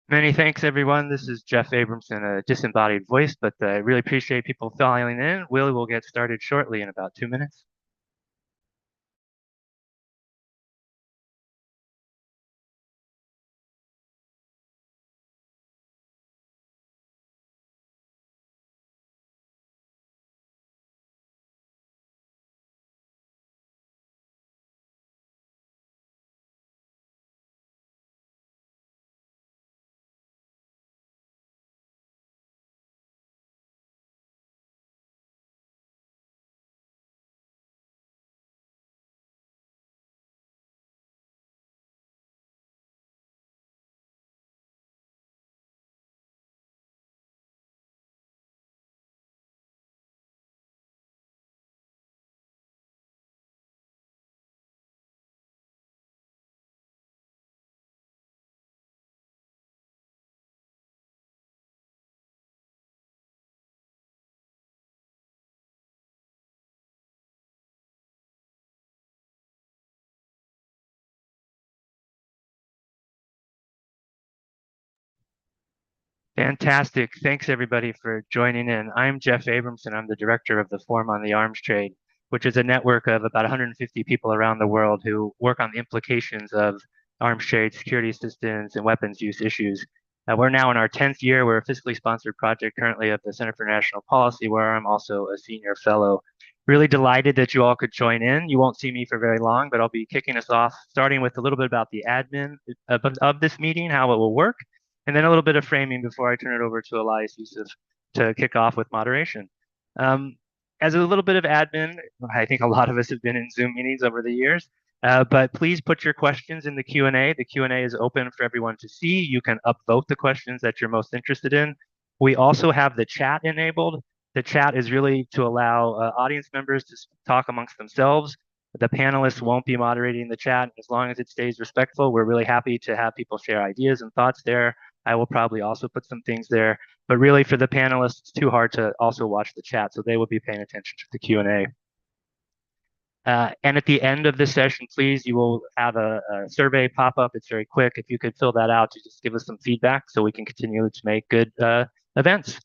Many thanks, everyone. This is Jeff Abramson, a disembodied voice, but I really appreciate people filing in. Will get started shortly in about 2 minutes. Fantastic. Thanks, everybody, for joining in. I'm Jeff Abramson. I'm the director of the Forum on the Arms Trade, which is a network of about 150 people around the world who work on the implications of arms trade, security assistance, and weapons use issues. We're now in our 10th year. We're a fiscally sponsored project currently of the Center for National Policy, where I'm also a senior fellow. Really delighted that you all could join in. You won't see me for very long, but I'll be kicking us off, starting with a little bit about the admin of this meeting, how it will work, and then a little bit of framing before I turn it over to Elias Yusuf to kick off with moderation. Um, as a little bit of admin, I think a lot of us have been in Zoom meetings over the years, but please put your questions in the Q&A. The Q&A is open for everyone to see. You can upvote the questions that you're most interested in. We also have the chat enabled. The chat is really to allow audience members to talk amongst themselves. The panelists won't be moderating the chat. As long as it stays respectful, we're really happy to have people share ideas and thoughts there. I will probably also put some things there, but really for the panelists, it's too hard to also watch the chat, so they will be paying attention to the Q&A. And at the end of this session, please, you will have a survey pop up. It's very quick. If you could fill that out to just give us some feedback so we can continue to make good events.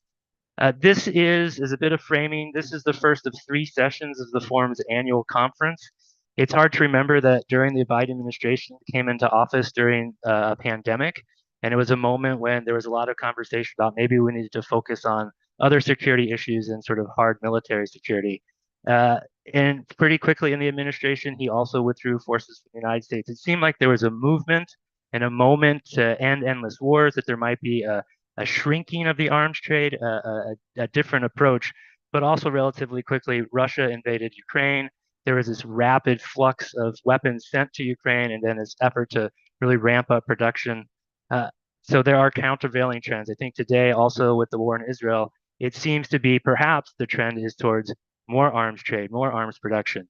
This is a bit of framing. This is the first of 3 sessions of the Forum's annual conference. It's hard to remember that during the Biden administration came into office during a pandemic, and it was a moment when there was a lot of conversation about maybe we needed to focus on other security issues and sort of hard military security. And pretty quickly in the administration, he also withdrew forces from the United States. It seemed like there was a movement and a moment to end endless wars, that there might be a shrinking of the arms trade, a different approach, but also relatively quickly, Russia invaded Ukraine. There was this rapid flux of weapons sent to Ukraine, and then this effort to really ramp up production. Uh, so there are countervailing trends. I think today, also with the war in Israel, it seems to be perhaps the trend is towards more arms trade, more arms production.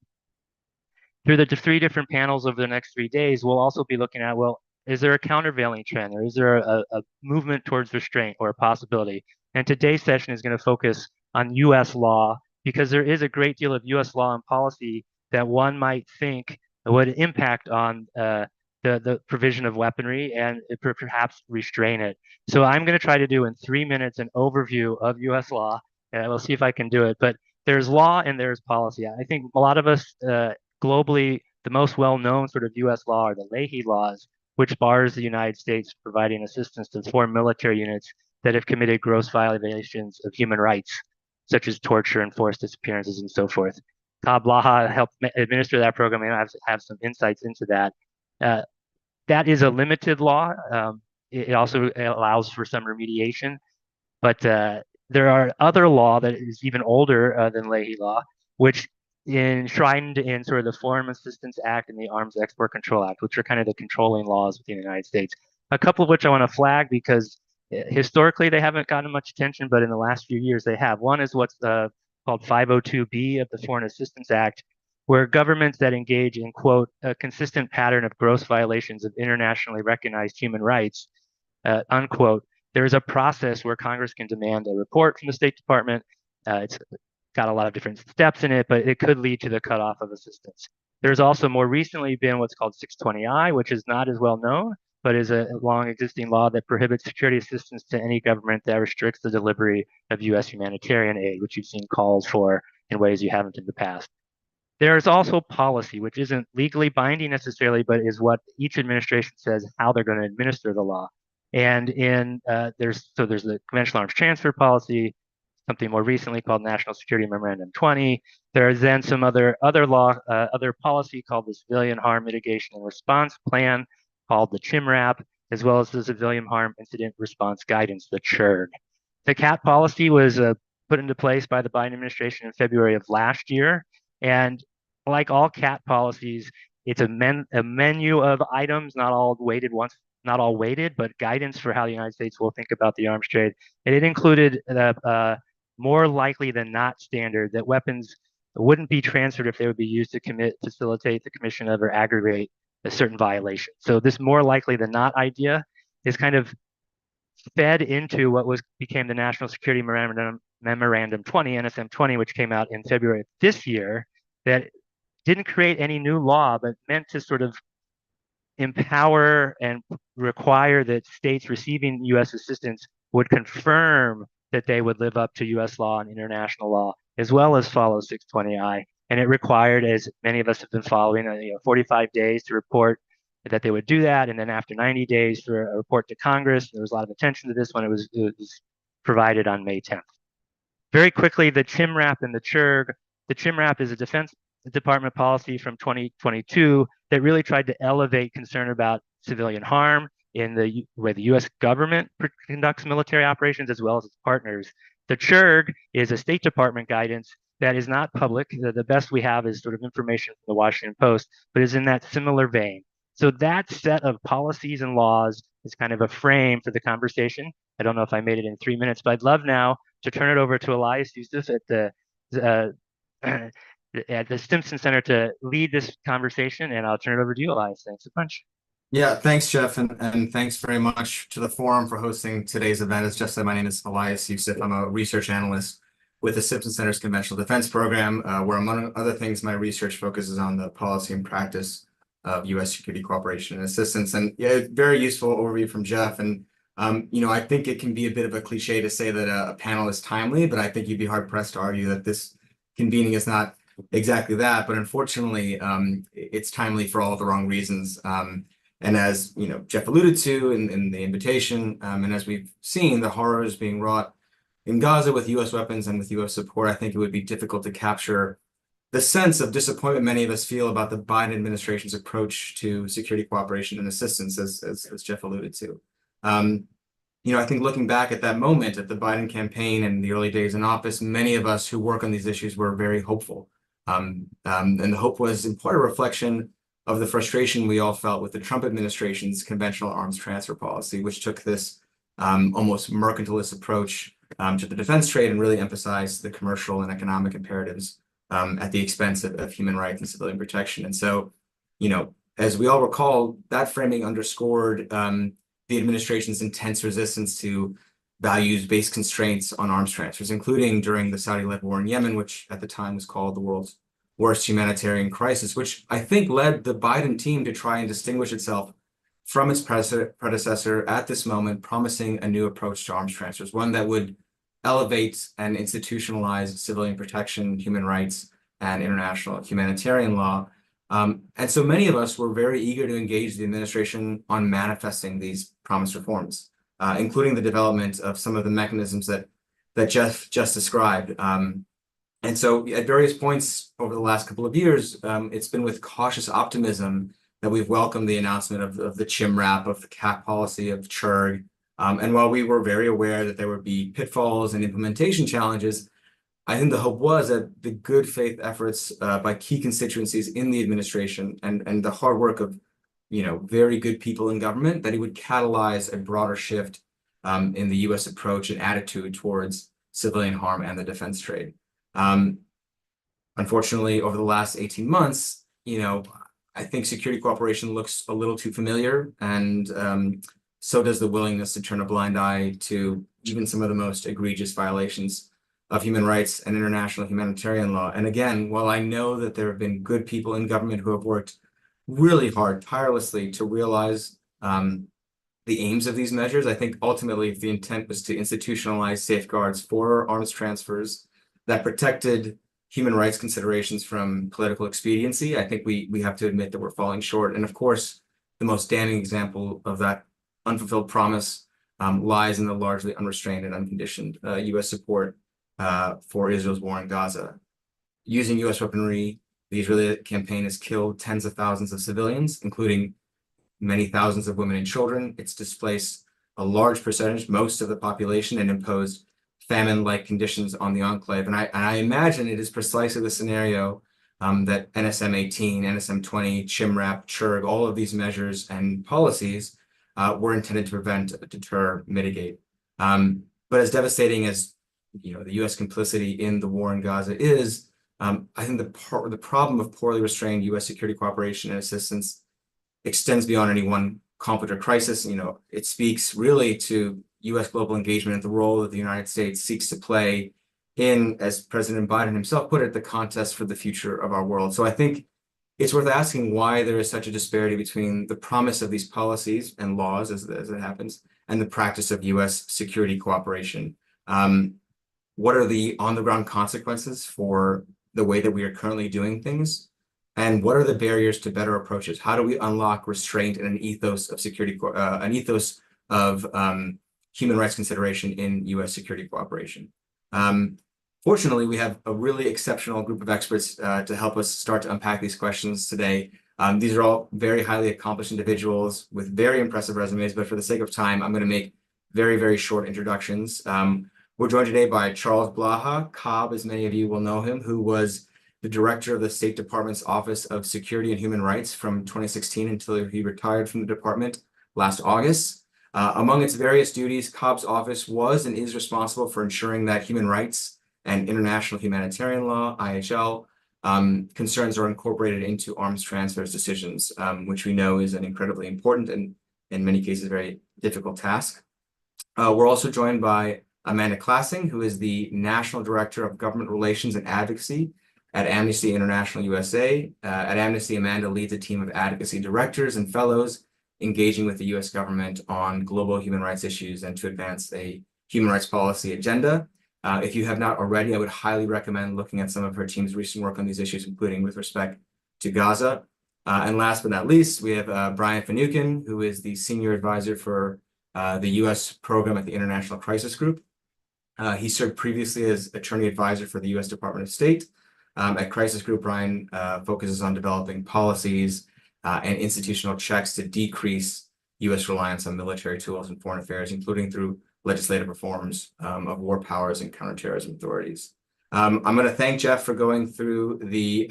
Through the 3 different panels over the next 3 days, we'll also be looking at, well, is there a countervailing trend, or is there a movement towards restraint or a possibility? And today's session is going to focus on US law, because there is a great deal of US law and policy that one might think would impact on the provision of weaponry and perhaps restrain it. So I'm going to try to do in 3 minutes an overview of US law, and we'll see if I can do it. But there's law and there's policy. I think a lot of us globally, the most well-known sort of U.S. law are the Leahy laws, which bars the United States providing assistance to foreign military units that have committed gross violations of human rights, such as torture and forced disappearances and so forth. Todd Blaha helped administer that program, and I have some insights into that. Uh, that is a limited law. It also allows for some remediation, but there are other law that is even older than Leahy law, which enshrined in sort of the Foreign Assistance Act and the Arms Export Control Act, which are kind of the controlling laws within the United States. A couple of which I want to flag because historically they haven't gotten much attention, but in the last few years they have. One is what's called 502B of the Foreign Assistance Act, where governments that engage in, quote, a consistent pattern of gross violations of internationally recognized human rights, unquote, there is a process where Congress can demand a report from the State Department. It's got a lot of different steps in it, but it could lead to the cutoff of assistance. There's also more recently been what's called 620I, which is not as well known, but is a long existing law that prohibits security assistance to any government that restricts the delivery of U.S. humanitarian aid, which you've seen calls for in ways you haven't in the past. There is also policy, which isn't legally binding necessarily, but is what each administration says how they're going to administer the law. And there's the conventional arms transfer policy, something more recently called National Security Memorandum 20. There is then some other policy called the Civilian Harm Mitigation and Response Plan, called the CHMR-AP, as well as the Civilian Harm Incident Response Guidance, the CHIRG. The CAT policy was put into place by the Biden administration in February of last year, and like all CAT policies, it's a menu of items, not all weighted, but guidance for how the United States will think about the arms trade. And it included more likely than not standard that weapons wouldn't be transferred if they would be used to facilitate the commission of or aggravate a certain violation. So this more likely than not idea is kind of fed into what became the National Security Memorandum 20, NSM 20, which came out in February of this year, that didn't create any new law, but meant to sort of empower and require that states receiving U.S. assistance would confirm that they would live up to U.S. law and international law, as well as follow 620I. And it required, as many of us have been following, 45 days to report that they would do that, and then after 90 days for a report to Congress. There was a lot of attention to this when it was provided on May 10th. Very quickly, the CHMR-AP and the CHIRG. The CHMR-AP is a Defense Department policy from 2022 that really tried to elevate concern about civilian harm where the U.S. government conducts military operations as well as its partners. The CHIRG is a State Department guidance that is not public. The best we have is sort of information from the Washington Post, but is in that similar vein. So that set of policies and laws is kind of a frame for the conversation. I don't know if I made it in 3 minutes, but I'd love now to turn it over to Elias Yusuf at the Stimson Center to lead this conversation, and I'll turn it over to you, Elias. Thanks a bunch. Yeah, thanks, Jeff, and thanks very much to the forum for hosting today's event. As Jeff said, my name is Elias Yusuf. I'm a research analyst with the Stimson Center's Conventional Defense Program, where among other things, my research focuses on the policy and practice of U.S. security cooperation and assistance. And yeah, very useful overview from Jeff. And I think it can be a bit of a cliche to say that a panel is timely, but I think you'd be hard pressed to argue that this convening is not exactly that. But unfortunately, it's timely for all of the wrong reasons. And as Jeff alluded to in the invitation, and as we've seen, the horrors being wrought in Gaza with U.S. weapons and with U.S. support, I think it would be difficult to capture the sense of disappointment many of us feel about the Biden administration's approach to security cooperation and assistance, as Jeff alluded to. I think looking back at that moment, at the Biden campaign and the early days in office, many of us who work on these issues were very hopeful. And the hope was in part a reflection of the frustration we all felt with the Trump administration's conventional arms transfer policy, which took this almost mercantilist approach to the defense trade and really emphasized the commercial and economic imperatives at the expense of human rights and civilian protection. And so, as we all recall, that framing underscored the administration's intense resistance to values-based constraints on arms transfers, including during the Saudi-led war in Yemen, which at the time was called the world's worst humanitarian crisis, which I think led the Biden team to try and distinguish itself from its predecessor at this moment, promising a new approach to arms transfers, one that would elevate and institutionalize civilian protection, human rights, and international humanitarian law. And so many of us were very eager to engage the administration on manifesting these promised reforms, including the development of some of the mechanisms that Jeff just described. And so at various points over the last couple of years, it's been with cautious optimism that we've welcomed the announcement of the CHMR-AP, of the CAT policy, of CHIRG. And while we were very aware that there would be pitfalls and implementation challenges, I think the hope was that the good faith efforts by key constituencies in the administration and the hard work of very good people in government, that it would catalyze a broader shift in the U.S. approach and attitude towards civilian harm and the defense trade. Unfortunately, over the last 18 months, I think security cooperation looks a little too familiar, and so does the willingness to turn a blind eye to even some of the most egregious violations of human rights and international humanitarian law. And again, while I know that there have been good people in government who have worked really hard, tirelessly, to realize the aims of these measures. I think ultimately, if the intent was to institutionalize safeguards for arms transfers that protected human rights considerations from political expediency, I think we have to admit that we're falling short. And of course, the most damning example of that unfulfilled promise lies in the largely unrestrained and unconditioned U.S. support for Israel's war in Gaza. Using U.S. weaponry, the Israeli campaign has killed tens of thousands of civilians, including many thousands of women and children. It's displaced a large percentage, most of the population, and imposed famine-like conditions on the enclave. And I imagine it is precisely the scenario that NSM-18, NSM-20, CHMR-AP, CHIRG, all of these measures and policies were intended to prevent, deter, mitigate. But as devastating as the U.S. complicity in the war in Gaza is, I think the problem of poorly restrained U.S. security cooperation and assistance extends beyond any one conflict or crisis. It speaks really to U.S. global engagement and the role that the United States seeks to play in, as President Biden himself put it, the contest for the future of our world. So I think it's worth asking why there is such a disparity between the promise of these policies and laws, as it happens, and the practice of U.S. security cooperation. What are the on-the-ground consequences for the way that we are currently doing things? And what are the barriers to better approaches? How do we unlock restraint and an ethos of security, an ethos of human rights consideration in U.S. security cooperation? Fortunately, we have a really exceptional group of experts to help us start to unpack these questions today. These are all very highly accomplished individuals with very impressive resumes, but for the sake of time, I'm going to make very, very short introductions. We're joined today by Charles Blaha, Cobb, as many of you will know him, who was the director of the State Department's Office of Security and Human Rights from 2016 until he retired from the department last August. Among its various duties, Cobb's office was and is responsible for ensuring that human rights and international humanitarian law, IHL, concerns are incorporated into arms transfers decisions, which we know is an incredibly important and in many cases very difficult task. We're also joined by Amanda Classing, who is the National Director of Government Relations and Advocacy at Amnesty International USA. At Amnesty, Amanda leads a team of advocacy directors and fellows engaging with the U.S. government on global human rights issues and to advance a human rights policy agenda. If you have not already, I would highly recommend looking at some of her team's recent work on these issues, including with respect to Gaza. And last but not least, we have Brian Finucane, who is the Senior Advisor for the U.S. program at the International Crisis Group. He served previously as Attorney Advisor for the U.S. Department of State. At Crisis Group, Brian focuses on developing policies and institutional checks to decrease U.S. reliance on military tools in foreign affairs, including through legislative reforms of war powers and counterterrorism authorities. I'm going to thank Jeff for going through the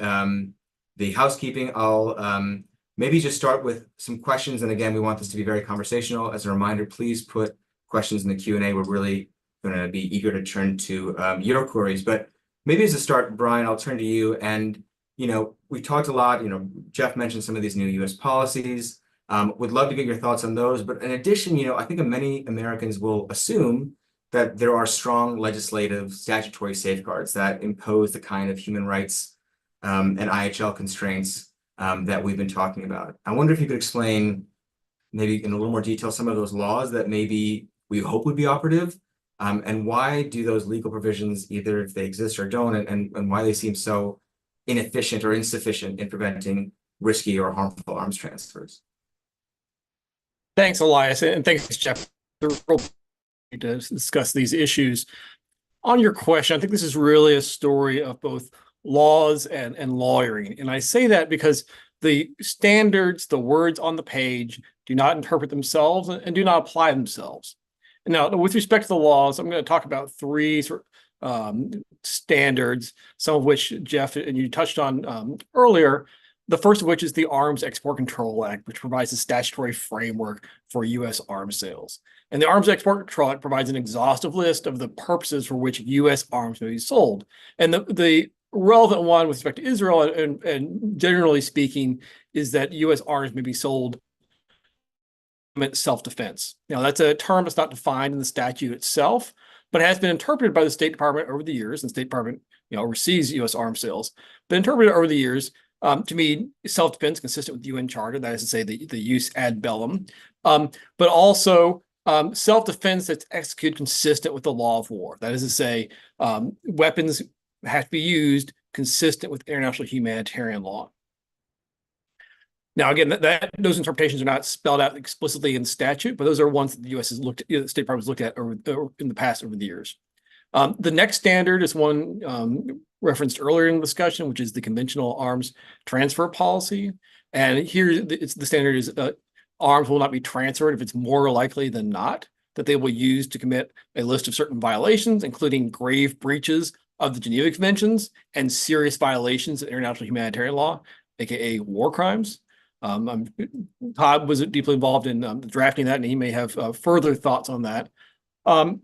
housekeeping. I'll maybe just start with some questions. And again, we want this to be very conversational. As a reminder, please put questions in the Q&A. We're really going to be eager to turn to your queries. But maybe as a start, Brian, I'll turn to you. And, we talked a lot, Jeff mentioned some of these new U.S. policies. Would love to get your thoughts on those. But in addition, I think many Americans will assume that there are strong legislative statutory safeguards that impose the kind of human rights and IHL constraints that we've been talking about. I wonder if you could explain maybe in a little more detail some of those laws that maybe we hope would be operative, and why do those legal provisions, either if they exist or don't, and why they seem so inefficient or insufficient in preventing risky or harmful arms transfers. Thanks, Elias, and thanks, Jeff, to discuss these issues. On your question, I think this is really a story of both laws and lawyering. And I say that because the standards, the words on the page, do not interpret themselves and do not apply themselves. Now, with respect to the laws, I'm going to talk about three standards, some of which, Jeff, and you touched on earlier. The first of which is the Arms Export Control Act, which provides a statutory framework for U.S. arms sales. And the Arms Export Control Act provides an exhaustive list of the purposes for which U.S. arms may be sold. And the relevant one with respect to Israel, and generally speaking, is that U.S. arms may be sold self-defense. Now, that's a term that's not defined in the statute itself, but has been interpreted by the State Department over the years, and the State Department, oversees U.S. arms sales, but interpreted over the years to me, self-defense consistent with the UN Charter, that is to say the use ad bellum, but also self-defense that's executed consistent with the law of war. That is to say, weapons have to be used consistent with international humanitarian law. Now, again, those interpretations are not spelled out explicitly in statute, but those are ones that the U.S. has looked, the State Department has looked at in the past over the years. The next standard is one referenced earlier in the discussion, which is the conventional arms transfer policy. And here, the standard is arms will not be transferred if it's more likely than not that they will use to commit a list of certain violations, including grave breaches of the Geneva Conventions and serious violations of international humanitarian law, aka war crimes. Todd was deeply involved in drafting that, and he may have further thoughts on that. And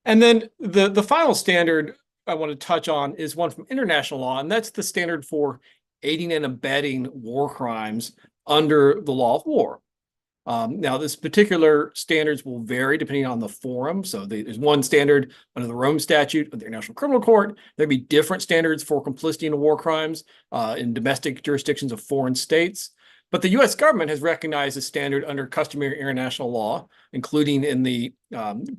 then the final standard I want to touch on is one from international law, and that's the standard for aiding and abetting war crimes under the law of war. Now, this particular standards will vary depending on the forum. So there's one standard under the Rome Statute of the International Criminal Court. There'd be different standards for complicity in war crimes in domestic jurisdictions of foreign states. But the U.S. government has recognized a standard under customary international law, including in the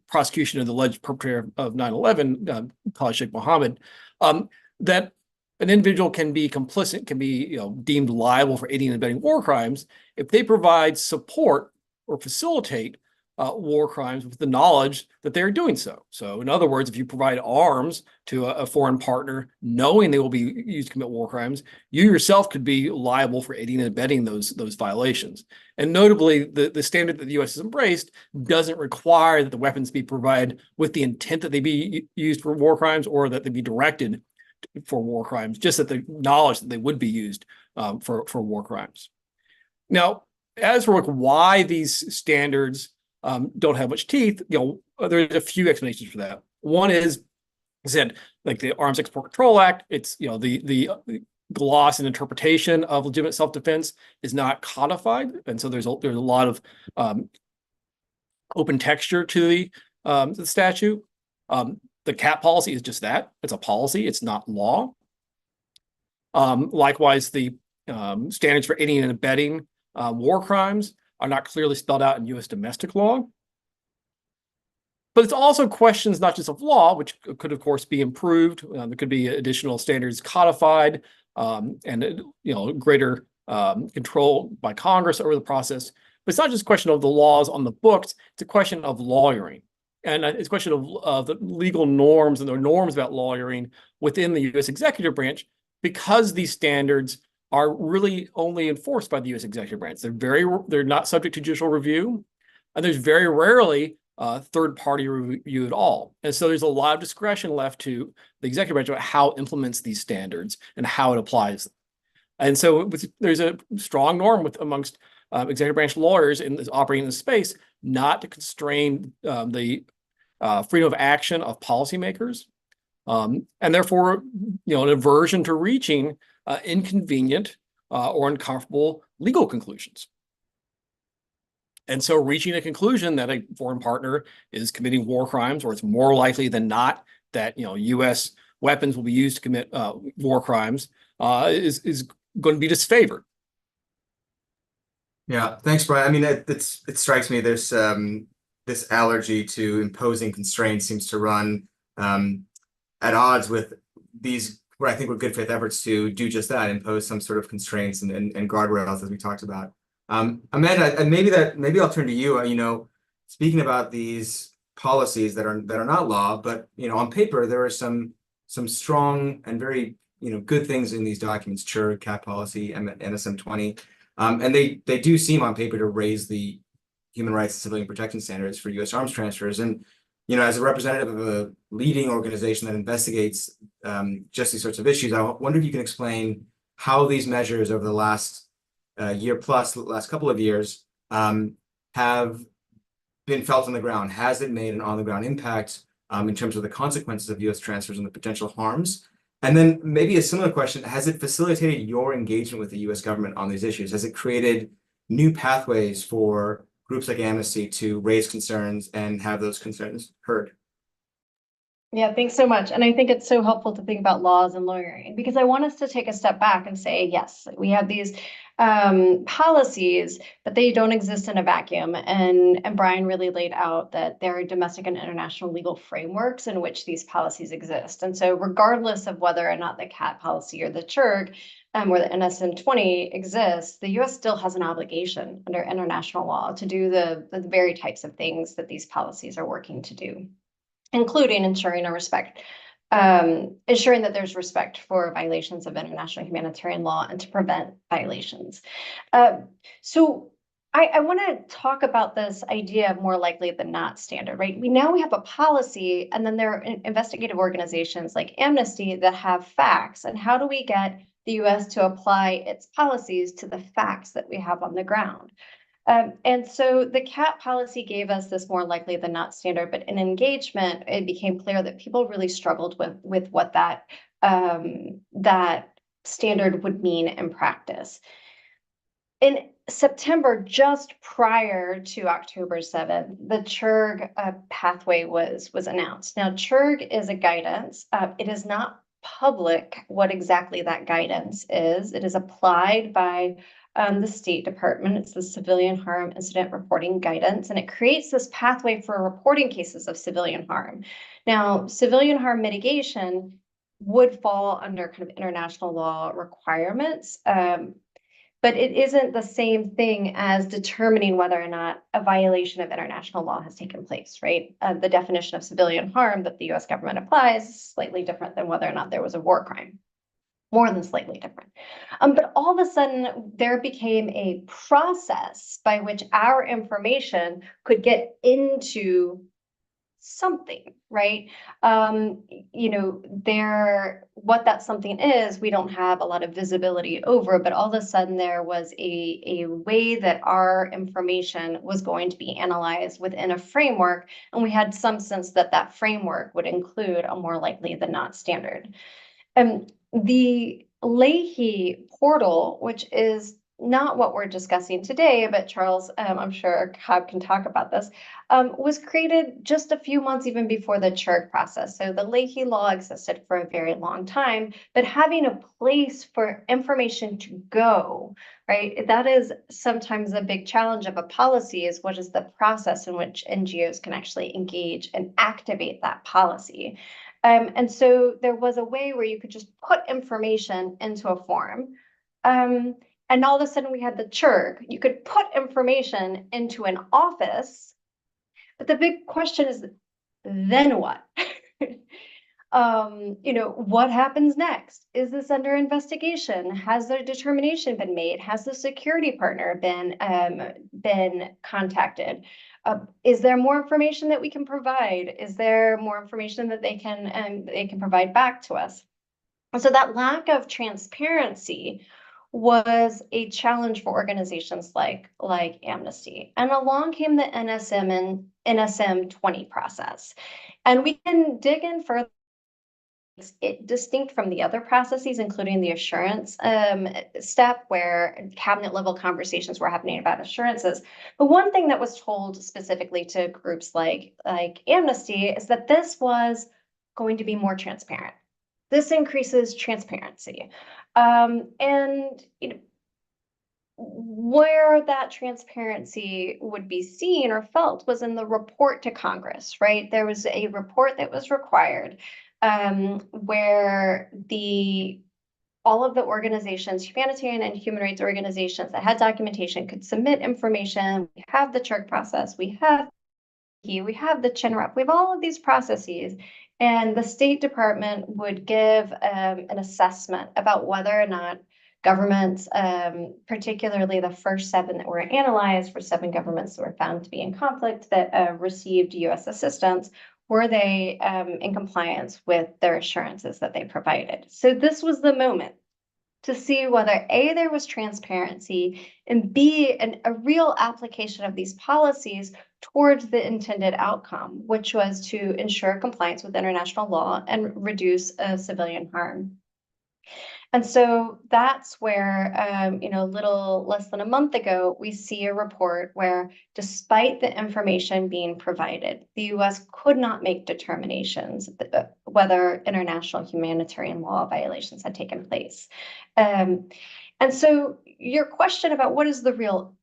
prosecution of the alleged perpetrator of 9/11, Khalid Sheikh Mohammed, that an individual can be complicit, can be deemed liable for aiding and abetting war crimes if they provide support or facilitate war crimes with the knowledge that they're doing so. So in other words, if you provide arms to a foreign partner, knowing they will be used to commit war crimes, you yourself could be liable for aiding and abetting those violations. And notably, the standard that the U.S. has embraced doesn't require that the weapons be provided with the intent that they be used for war crimes or that they be directed for war crimes, just that the knowledge that they would be used for war crimes. Now, as for why these standards don't have much teeth, there's a few explanations for that. One is, I said, like the Arms Export Control Act, it's the gloss and interpretation of legitimate self-defense is not codified, and so there's a lot of open texture to the statute. The CAP policy is just that. It's a policy. It's not law. Likewise, the standards for aiding and abetting war crimes are not clearly spelled out in U.S. domestic law. But it's also questions not just of law, which could, of course, be improved. There could be additional standards codified and greater control by Congress over the process. But it's not just a question of the laws on the books. It's a question of lawyering. And it's a question of the legal norms and the norms about lawyering within the U.S. executive branch, because these standards are really only enforced by the U.S. executive branch. They're not subject to judicial review, and there's very rarely third-party review at all. And so there's a lot of discretion left to the executive branch about how it implements these standards and how it applies them. And so there's a strong norm amongst executive branch lawyers operating in this space not to constrain the freedom of action of policymakers, and therefore, an aversion to reaching inconvenient or uncomfortable legal conclusions. And so reaching a conclusion that a foreign partner is committing war crimes, or it's more likely than not that U.S. weapons will be used to commit war crimes, is going to be disfavored. Yeah, thanks, Brian. I mean, it strikes me there's this allergy to imposing constraints seems to run at odds with these, where I think we're good faith efforts to do just that, impose some sort of constraints and guardrails, as we talked about. Amanda, and maybe I'll turn to you. Speaking about these policies that are not law, but on paper there are some strong and very good things in these documents: CHIRG, CAP policy, NSM 20. And they do seem on paper to raise the human rights and civilian protection standards for U.S. arms transfers. And, as a representative of a leading organization that investigates just these sorts of issues, I wonder if you can explain how these measures over the last year plus, the last couple of years, have been felt on the ground. Has it made an on-the-ground impact in terms of the consequences of U.S. transfers and the potential harms? And then maybe a similar question, has it facilitated your engagement with the U.S. government on these issues? Has it created new pathways for groups like Amnesty to raise concerns and have those concerns heard? Yeah, thanks so much. And I think it's so helpful to think about laws and lawyering, because I want us to take a step back and say, yes, we have these policies, but they don't exist in a vacuum. And Brian really laid out that there are domestic and international legal frameworks in which these policies exist. And so regardless of whether or not the CAT policy or the CHIRG or the NSM-20 exists, the US still has an obligation under international law to do the very types of things that these policies are working to do, including ensuring ensuring that there's respect for violations of international humanitarian law and to prevent violations. So I want to talk about this idea of more likely than not standard, right? We have a policy, and then there are investigative organizations like Amnesty that have facts. And how do we get the US to apply its policies to the facts that we have on the ground? And so the CAT policy gave us this more likely than not standard, but in engagement, it became clear that people really struggled with what that standard would mean in practice. In September, just prior to October 7th, the CHIRG pathway was announced. Now, CHIRG is a guidance. It is not public what exactly that guidance is. It is applied by the State Department. It's the Civilian Harm Incident Reporting Guidance, and it creates this pathway for reporting cases of civilian harm. Now, civilian harm mitigation would fall under kind of international law requirements, but it isn't the same thing as determining whether or not a violation of international law has taken place, right? The definition of civilian harm that the US government applies is slightly different than whether or not there was a war crime. More than slightly different. But all of a sudden, there became a process by which our information could get into something, right? What that something is, we don't have a lot of visibility over, but all of a sudden there was a way that our information was going to be analyzed within a framework, and we had some sense that that framework would include a more likely than not standard. The Leahy portal, which is not what we're discussing today, but Charles, I'm sure Cobb can talk about this, was created just a few months even before the CHIRG process. So the Leahy law existed for a very long time, but having a place for information to go, right? That is sometimes a big challenge of a policy, is what is the process in which NGOs can actually engage and activate that policy. And so there was a way where you could just put information into a form. And all of a sudden we had the CHIRG. You could put information into an office, but the big question is, then what? What happens next? Is this under investigation? Has the determination been made? Has the security partner been contacted? Is there more information that we can provide? Is there more information that they can provide back to us? And so that lack of transparency was a challenge for organizations like Amnesty. And along came the NSM-20 process. And we can dig in further. It distinct from the other processes, including the assurance step, where cabinet level conversations were happening about assurances. But one thing that was told specifically to groups like Amnesty is that this was going to be more transparent. This increases transparency. Where that transparency would be seen or felt was in the report to Congress, right? There was a report that was required where all of the organizations, humanitarian and human rights organizations that had documentation, could submit information. We have the CHIRG process, we have the CHMR-AP, we have all of these processes, and the State Department would give an assessment about whether or not governments, particularly the first 7 that were analyzed, for 7 governments that were found to be in conflict that received US assistance, were they in compliance with their assurances that they provided. So this was the moment to see whether A, there was transparency, and B, a real application of these policies towards the intended outcome, which was to ensure compliance with international law and reduce civilian harm. And so that's where, a little less than a month ago, we see a report where despite the information being provided, the US could not make determinations whether international humanitarian law violations had taken place. And so your question about what is the real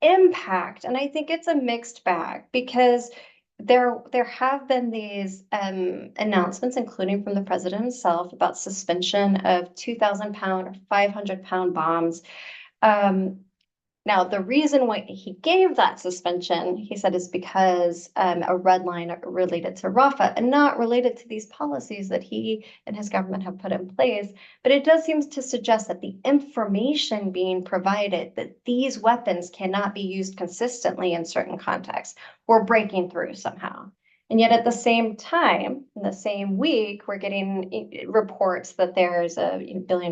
impact, and I think it's a mixed bag, because there have been these announcements, including from the president himself, about suspension of 2,000-pound or 500-pound bombs. Now, the reason why he gave that suspension, he said, is because a red line related to Rafah and not related to these policies that he and his government have put in place. But it does seem to suggest that the information being provided, that these weapons cannot be used consistently in certain contexts, we're breaking through somehow. And yet at the same time, in the same week, we're getting reports that there's a $1 billion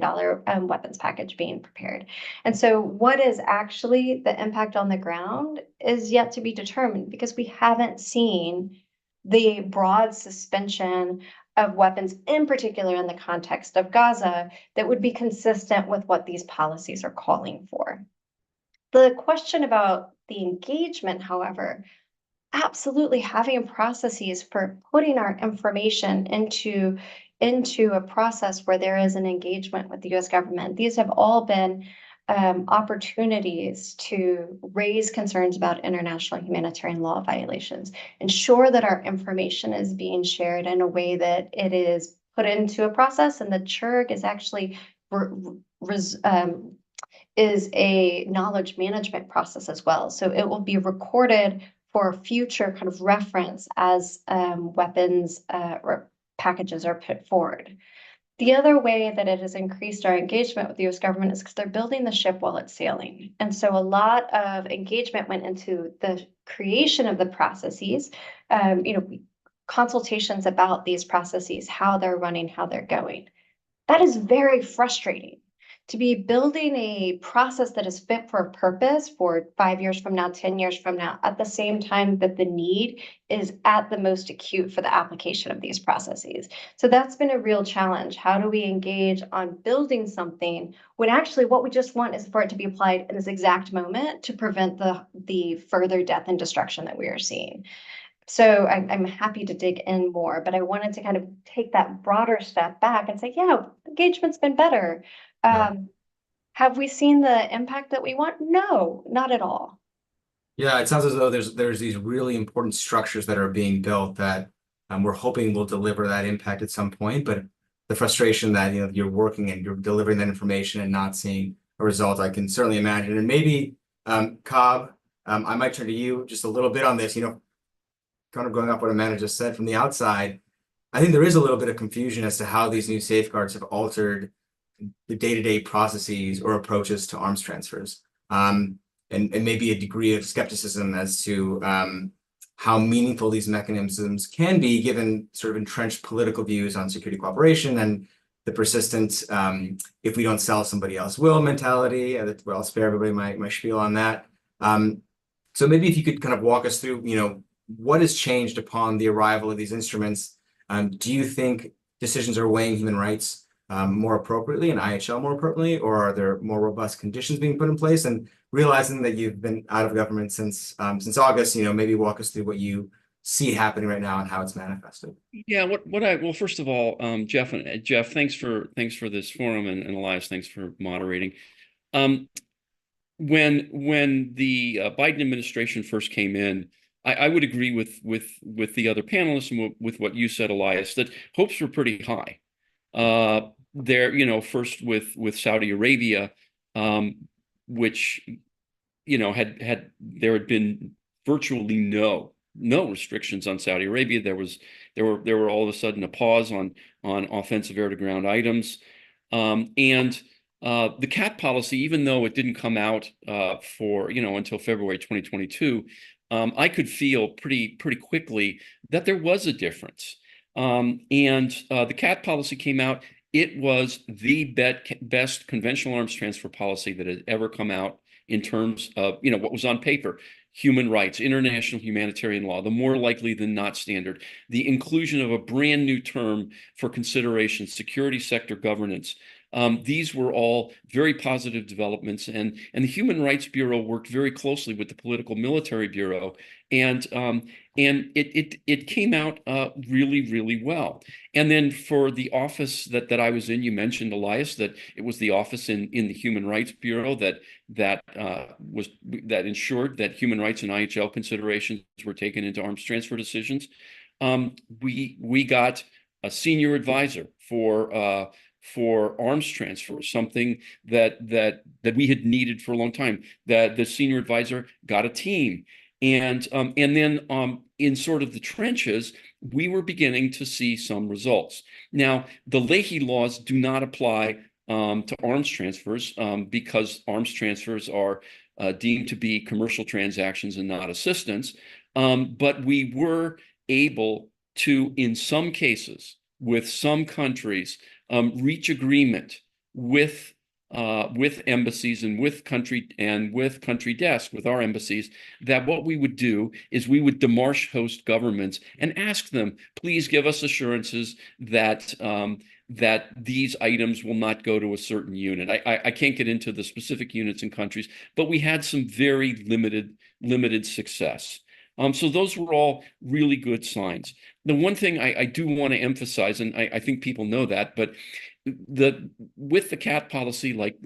weapons package being prepared. And so what is actually the impact on the ground is yet to be determined, because we haven't seen the broad suspension of weapons, in particular in the context of Gaza, that would be consistent with what these policies are calling for. The question about the engagement, however, absolutely having processes for putting our information into a process where there is an engagement with the US government. These have all been opportunities to raise concerns about international humanitarian law violations, ensure that our information is being shared in a way that it is put into a process, and the CHIRG is actually is a knowledge management process as well. So it will be recorded for future kind of reference as weapons packages are put forward. The other way that it has increased our engagement with the US government is because they're building the ship while it's sailing. And so a lot of engagement went into the creation of the processes, consultations about these processes, how they're running, how they're going. That is very frustrating. To be building a process that is fit for purpose for 5 years from now, 10 years from now, at the same time that the need is at the most acute for the application of these processes. So that's been a real challenge. How do we engage on building something when actually what we just want is for it to be applied in this exact moment to prevent the further death and destruction that we are seeing? So I'm happy to dig in more, but I wanted to kind of take that broader step back and say, yeah, engagement's been better. Have we seen the impact that we want? No, not at all. Yeah, it sounds as though there's these really important structures that are being built that we're hoping will deliver that impact at some point. But the frustration that you're working and you're delivering that information and not seeing a result, I can certainly imagine. And maybe Cobb, I might turn to you just a little bit on this. Kind of going off what Amanda just said from the outside, I think there is a little bit of confusion as to how these new safeguards have altered the day-to-day processes or approaches to arms transfers, and maybe a degree of skepticism as to how meaningful these mechanisms can be given sort of entrenched political views on security cooperation and the persistent if we don't sell, somebody else will mentality. Well, I'll spare everybody my spiel on that. So maybe if you could kind of walk us through, what has changed upon the arrival of these instruments? Do you think decisions are weighing human rights more appropriately and IHL more appropriately, or are there more robust conditions being put in place? And realizing that you've been out of government since August, maybe walk us through what you see happening right now and how it's manifested. Yeah, well, first of all, Jeff, thanks for this forum, and Elias, thanks for moderating. When the Biden administration first came in, I would agree with the other panelists and with what you said, Elias, that hopes were pretty high. First with Saudi Arabia, which there had been virtually no restrictions on Saudi Arabia. There were all of a sudden a pause on offensive air-to-ground items, and the CAT policy, even though it didn't come out until February 2022. I could feel pretty quickly that there was a difference. And the CAT policy came out. It was the best conventional arms transfer policy that had ever come out in terms of, what was on paper: human rights, international humanitarian law, the more likely than not standard, the inclusion of a brand new term for consideration, security sector governance, These were all very positive developments, and the Human Rights Bureau worked very closely with the Political Military Bureau, and it came out really, really well. And then for the office that I was in, you mentioned, Elias, that it was the office in the Human Rights Bureau that ensured that human rights and IHL considerations were taken into arms transfer decisions. We got a senior advisor for arms transfer, something that we had needed for a long time. That the senior advisor got a team, and then in sort of the trenches, we were beginning to see some results. Now, the Leahy laws do not apply to arms transfers because arms transfers are deemed to be commercial transactions and not assistance. But we were able to, in some cases, with some countries, reach agreement with embassies and with country desks, with our embassies, that what we would do is we would demarche host governments and ask them, please give us assurances that that these items will not go to a certain unit. I can't get into the specific units and countries, but we had some very limited success. So those were all really good signs. The one thing I do want to emphasize, and I think people know that, but with the CAT policy, like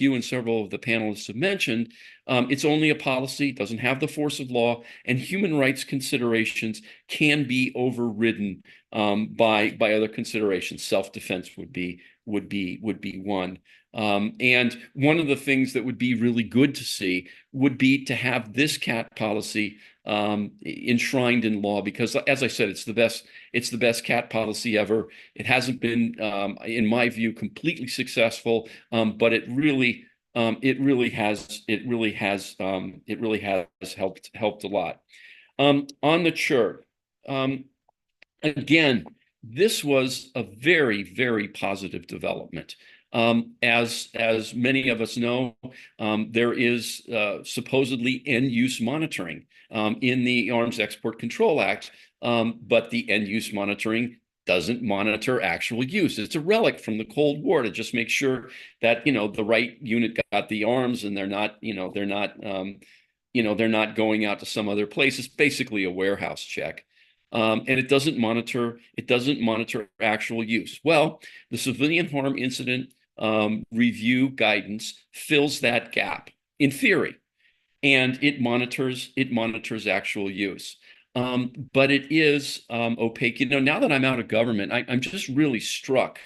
you and several of the panelists have mentioned, it's only a policy, doesn't have the force of law, and human rights considerations can be overridden by other considerations. Self-defense would be one. And one of the things that would be really good to see would be to have this CAT policy enshrined in law, because, as I said, it's the best CAT policy ever. It hasn't been, in my view, completely successful, but it really has helped a lot. On the CHIRG, again, this was a very, very positive development. As many of us know, there is supposedly end-use monitoring in the Arms Export Control Act, but the end-use monitoring doesn't monitor actual use. It's a relic from the Cold War to just make sure that the right unit got the arms and they're not going out to some other place. It's basically a warehouse check. And it doesn't monitor actual use. Well, the civilian harm incident review guidance fills that gap in theory, and it monitors actual use. But it is opaque. Now that I'm out of government, I'm just really struck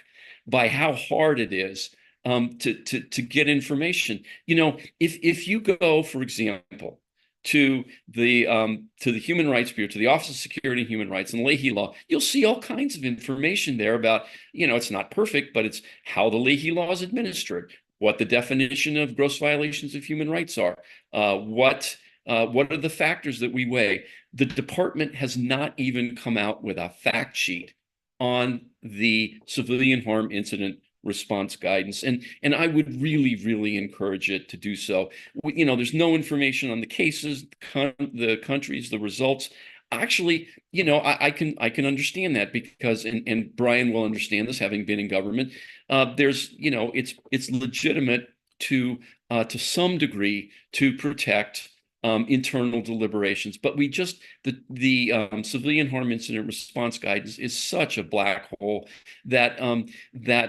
by how hard it is to get information. If you go, for example, to the Human Rights Bureau, to the Office of Security and Human Rights and Leahy Law, you'll see all kinds of information there about, it's not perfect, but it's how the Leahy Law is administered, what the definition of gross violations of human rights are, what are the factors that we weigh. The department has not even come out with a fact sheet on the civilian harm incident response guidance, and I would really encourage it to do so. There's no information on the cases, the countries, the results. Actually, I can understand that, because and Brian will understand this, having been in government. It's legitimate to some degree to protect internal deliberations, but the civilian harm incident response guidance is such a black hole that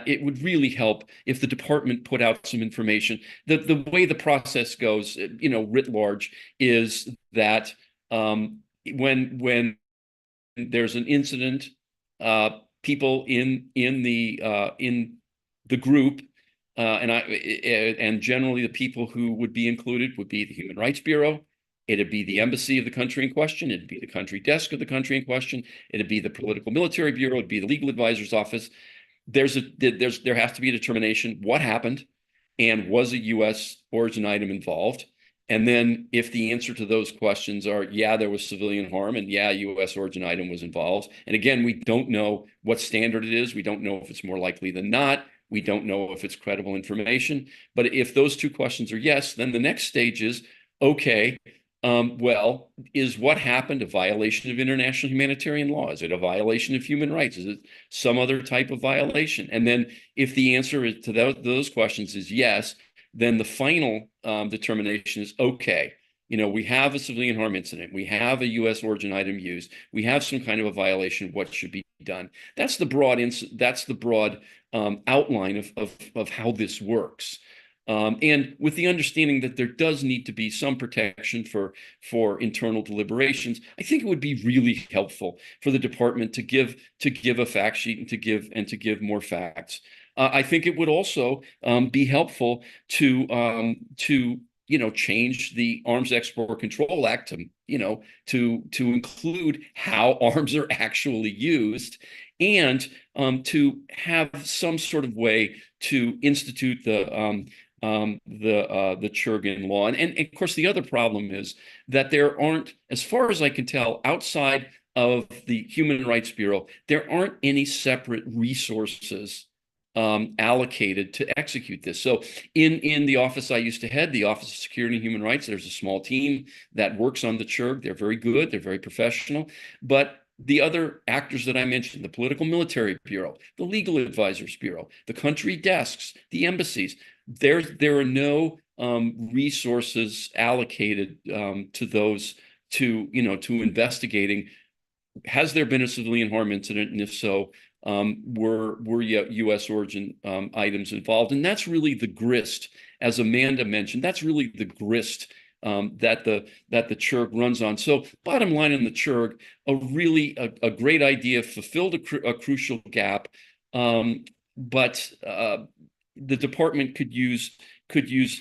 it would really help if the department put out some information. The way the process goes, writ large, is that when there's an incident, people in the group, and generally the people who would be included would be the Human Rights Bureau. It'd be the embassy of the country in question. It'd be the country desk of the country in question. It'd be the Political Military Bureau. It'd be the legal advisor's office. There has to be a determination what happened, and was a U.S. origin item involved. And then if the answer to those questions are, yeah, there was civilian harm, and yeah, U.S. origin item was involved. And again, we don't know what standard it is. We don't know if it's more likely than not. We don't know if it's credible information. But if those two questions are yes, then the next stage is, okay, Well, is what happened a violation of international humanitarian law? Is it a violation of human rights? Is it some other type of violation? And then if the answer to those questions is yes, then the final determination is, okay, we have a civilian harm incident. We have a U.S. origin item used. We have some kind of a violation. What should be done? That's the broad outline of how this works. And with the understanding that there does need to be some protection for internal deliberations, I think it would be really helpful for the department to give a fact sheet and to give more facts. I think it would also be helpful to change the Arms Export Control Act to include how arms are actually used, and to have some sort of way to institute the CHIRG law. And of course, the other problem is that there aren't, as far as I can tell, outside of the Human Rights Bureau, there aren't any separate resources allocated to execute this. So in the office I used to head, the Office of Security and Human Rights, there's a small team that works on the CHIRG. They're very good. They're very professional. But the other actors that I mentioned, the Political Military Bureau, the Legal Advisors Bureau, the country desks, the embassies, there are no resources allocated to those, to investigating, has there been a civilian harm incident, and if so, were U.S. origin items involved? And that's really the grist, as Amanda mentioned, that's really the grist that the CHIRG runs on. So bottom line on the CHIRG, a great idea, fulfilled a crucial gap, but the department could use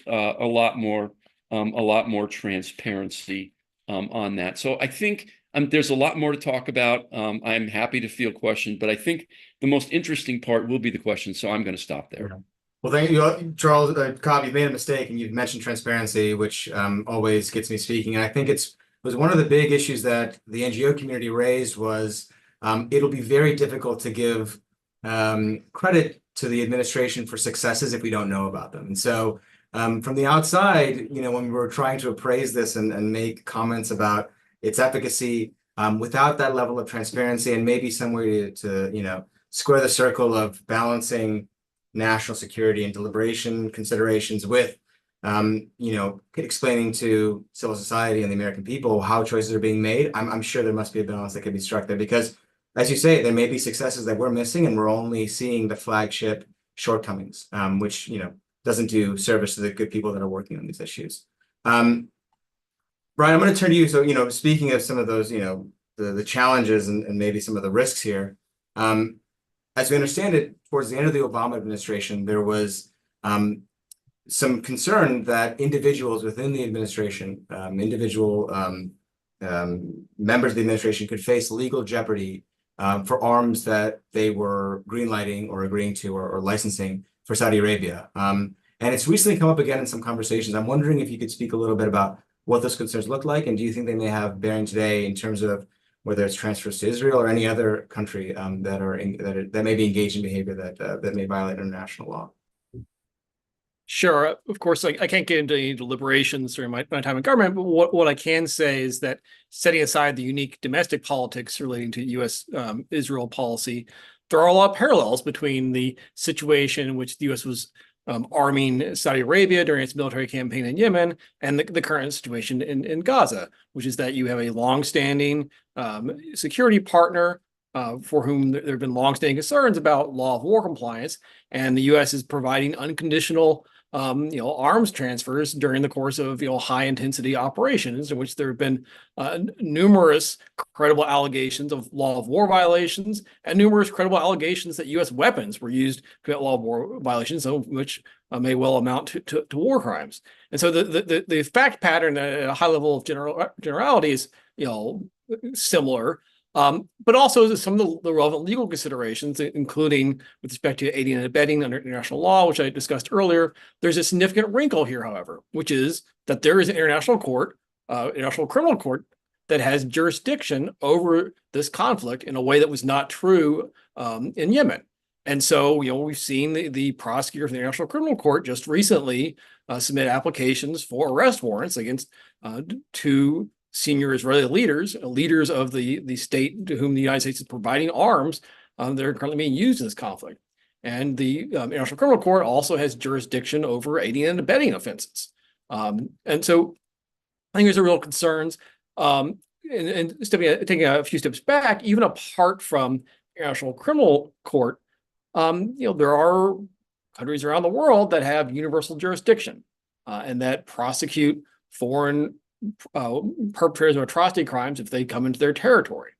a lot more transparency on that. So I think there's a lot more to talk about. I'm happy to field questions, but I think the most interesting part will be the questions. So I'm going to stop there. Well, thank you, Charles. Cobb, you've made a mistake, and you've mentioned transparency, which always gets me speaking. And I think it was one of the big issues that the NGO community raised was it'll be very difficult to give credit to the administration for successes if we don't know about them. And so from the outside, when we were trying to appraise this and make comments about its efficacy, without that level of transparency and maybe some way to square the circle of balancing national security and deliberation considerations with explaining to civil society and the American people how choices are being made, I'm sure there must be a balance that could be struck there, because as you say, there may be successes that we're missing, and we're only seeing the flagship shortcomings, which doesn't do service to the good people that are working on these issues. Brian, I'm going to turn to you. So speaking of some of those the challenges and maybe some of the risks here, as we understand it, towards the end of the Obama administration, there was some concern that individuals within the administration, individual members of the administration, could face legal jeopardy for arms that they were greenlighting or agreeing to or licensing for Saudi Arabia. And it's recently come up again in some conversations. I'm wondering if you could speak a little bit about what those concerns look like, and do you think they may have bearing today in terms of whether it's transfers to Israel or any other country that may be engaged in behavior that may violate international law? Sure. Of course, I can't get into any deliberations during my time in government, but what I can say is that, setting aside the unique domestic politics relating to U.S. Israel policy, there are a lot of parallels between the situation in which the U.S. was arming Saudi Arabia during its military campaign in Yemen and the current situation in Gaza, which is that you have a longstanding security partner for whom there have been longstanding concerns about law of war compliance, and the U.S. is providing unconditional arms transfers during the course of high intensity operations in which there have been numerous credible allegations of law of war violations and numerous credible allegations that U.S. weapons were used to commit law of war violations, some of which may well amount to war crimes. And so the fact pattern at a high level of generality is similar. But also some of the relevant legal considerations, including with respect to aiding and abetting under international law, which I discussed earlier. There's a significant wrinkle here, however, which is that there is an international court, international criminal court, that has jurisdiction over this conflict in a way that was not true in Yemen. And so, we've seen the prosecutor from the International Criminal Court just recently submit applications for arrest warrants against two senior Israeli leaders of the state to whom the United States is providing arms that are currently being used in this conflict. And the International Criminal Court also has jurisdiction over aiding and abetting offenses. And so I think there's a real concerns. And taking a few steps back, even apart from International Criminal Court, there are countries around the world that have universal jurisdiction and that prosecute foreign perpetrators of atrocity crimes if they come into their territory.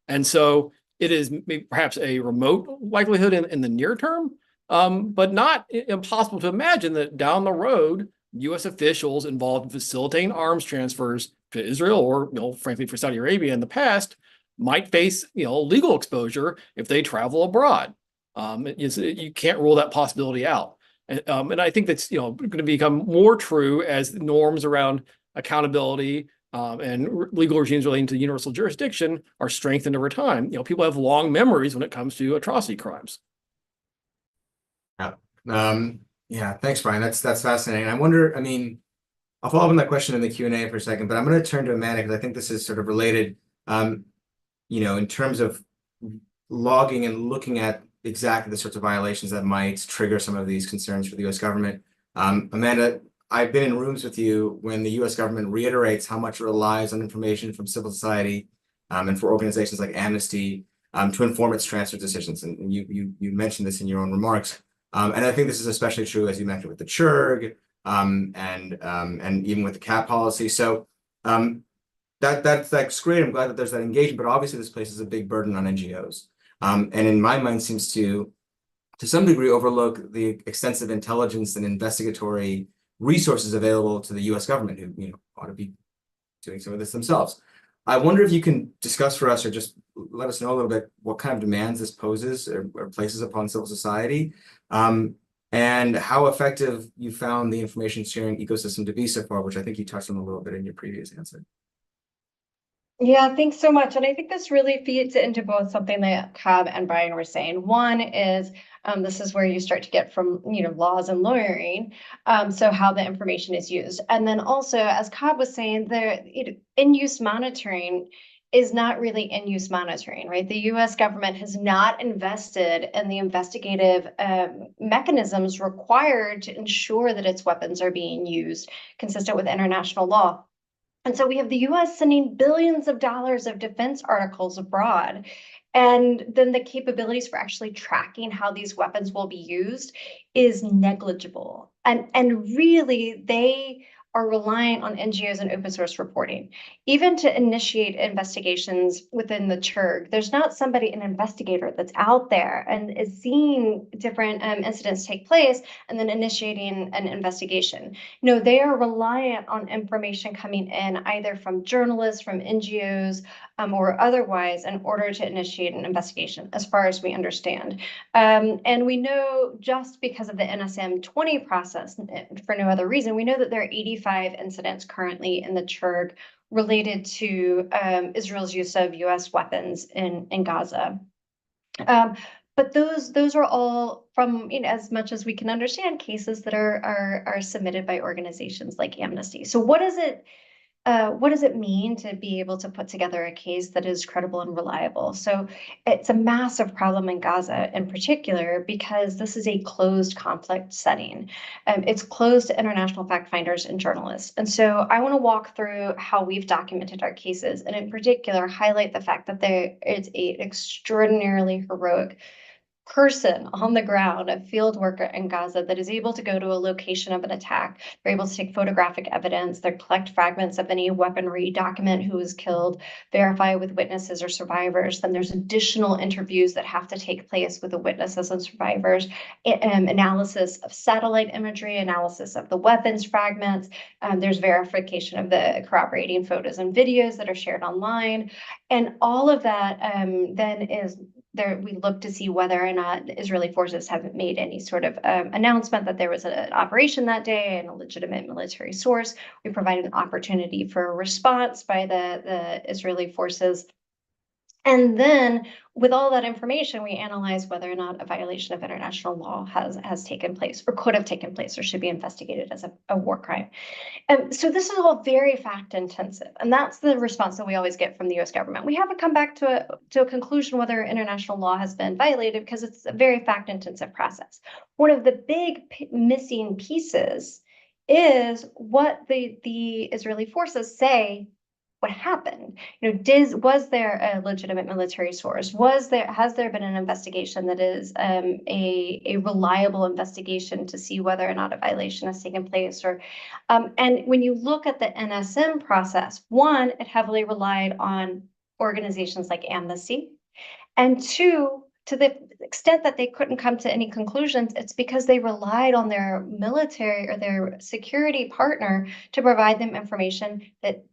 And so it is perhaps a remote likelihood in the near term, but not impossible to imagine that down the road, U.S. officials involved in facilitating arms transfers to Israel or, frankly, for Saudi Arabia in the past might face, legal exposure if they travel abroad. You can't rule that possibility out. And I think that's, going to become more true as norms around accountability and legal regimes relating to universal jurisdiction are strengthened over time. People have long memories when it comes to atrocity crimes. Yeah, thanks, Brian. That's fascinating. I wonder, I'll follow up on that question in the Q&A for a second, but I'm going to turn to Amanda because I think this is sort of related, in terms of logging and looking at exactly the sorts of violations that might trigger some of these concerns for the U.S. government. Amanda, I've been in rooms with you when the U.S. government reiterates how much it relies on information from civil society and for organizations like Amnesty to inform its transfer decisions. And you mentioned this in your own remarks. And I think this is especially true, as you mentioned, with the CHIRG and even with the CAP policy. So that's great. I'm glad that there's that engagement, but obviously this places a big burden on NGOs. And in my mind seems to some degree overlook the extensive intelligence and investigatory resources available to the U.S. government who ought to be doing some of this themselves. I wonder if you can discuss for us or just let us know a little bit what kind of demands this poses or places upon civil society, and how effective you found the information sharing ecosystem to be so far, which I think you touched on a little bit in your previous answer. Yeah, thanks so much. And I think this really feeds into both something that Cobb and Brian were saying. One is this is where you start to get from laws and lawyering, so how the information is used. And then also, as Cobb was saying, in-use monitoring is not really in-use monitoring, right? The U.S. government has not invested in the investigative mechanisms required to ensure that its weapons are being used consistent with international law. And so we have the U.S. sending billions of dollars of defense articles abroad. And then the capabilities for actually tracking how these weapons will be used is negligible. And really, they are relying on NGOs and open source reporting. Even to initiate investigations within the CHIRG, there's not an investigator that's out there and is seeing different incidents take place and then initiating an investigation. No, they are reliant on information coming in either from journalists, from NGOs, or otherwise in order to initiate an investigation, as far as we understand. And we know just because of the NSM-20 process, for no other reason, we know that there are 85 incidents currently in the CHIRG related to Israel's use of U.S. weapons in Gaza. But those are all from, as much as we can understand, cases that are submitted by organizations like Amnesty. So what does it mean to be able to put together a case that is credible and reliable? So it's a massive problem in Gaza in particular, because this is a closed conflict setting. It's closed to international fact finders and journalists. And so I want to walk through how we've documented our cases, and in particular, highlight the fact that there is an extraordinarily heroic person on the ground, a field worker in Gaza that is able to go to a location of an attack. They're able to take photographic evidence, they collect fragments of any weaponry, document who was killed, verify with witnesses or survivors. Then there's additional interviews that have to take place with the witnesses and survivors, analysis of satellite imagery, analysis of the weapons fragments. There's verification of the corroborating photos and videos that are shared online. And all of that then is there. We look to see whether or not the Israeli forces haven't made any sort of announcement that there was an operation that day and a legitimate military source. We provide an opportunity for a response by the Israeli forces. And then with all that information, we analyze whether or not a violation of international law has taken place or could have taken place or should be investigated as a war crime. So this is all very fact intensive, and that's the response that we always get from the U.S. government. We haven't come back to a conclusion whether international law has been violated because it's a very fact intensive process. One of the big missing pieces is what the Israeli forces say what happened. Was there a legitimate military source? Has there been an investigation that is a reliable investigation to see whether or not a violation has taken place? And when you look at the NSM process, one, it heavily relied on organizations like Amnesty, and two, to the extent that they couldn't come to any conclusions, it's because they relied on their military or their security partner to provide them information that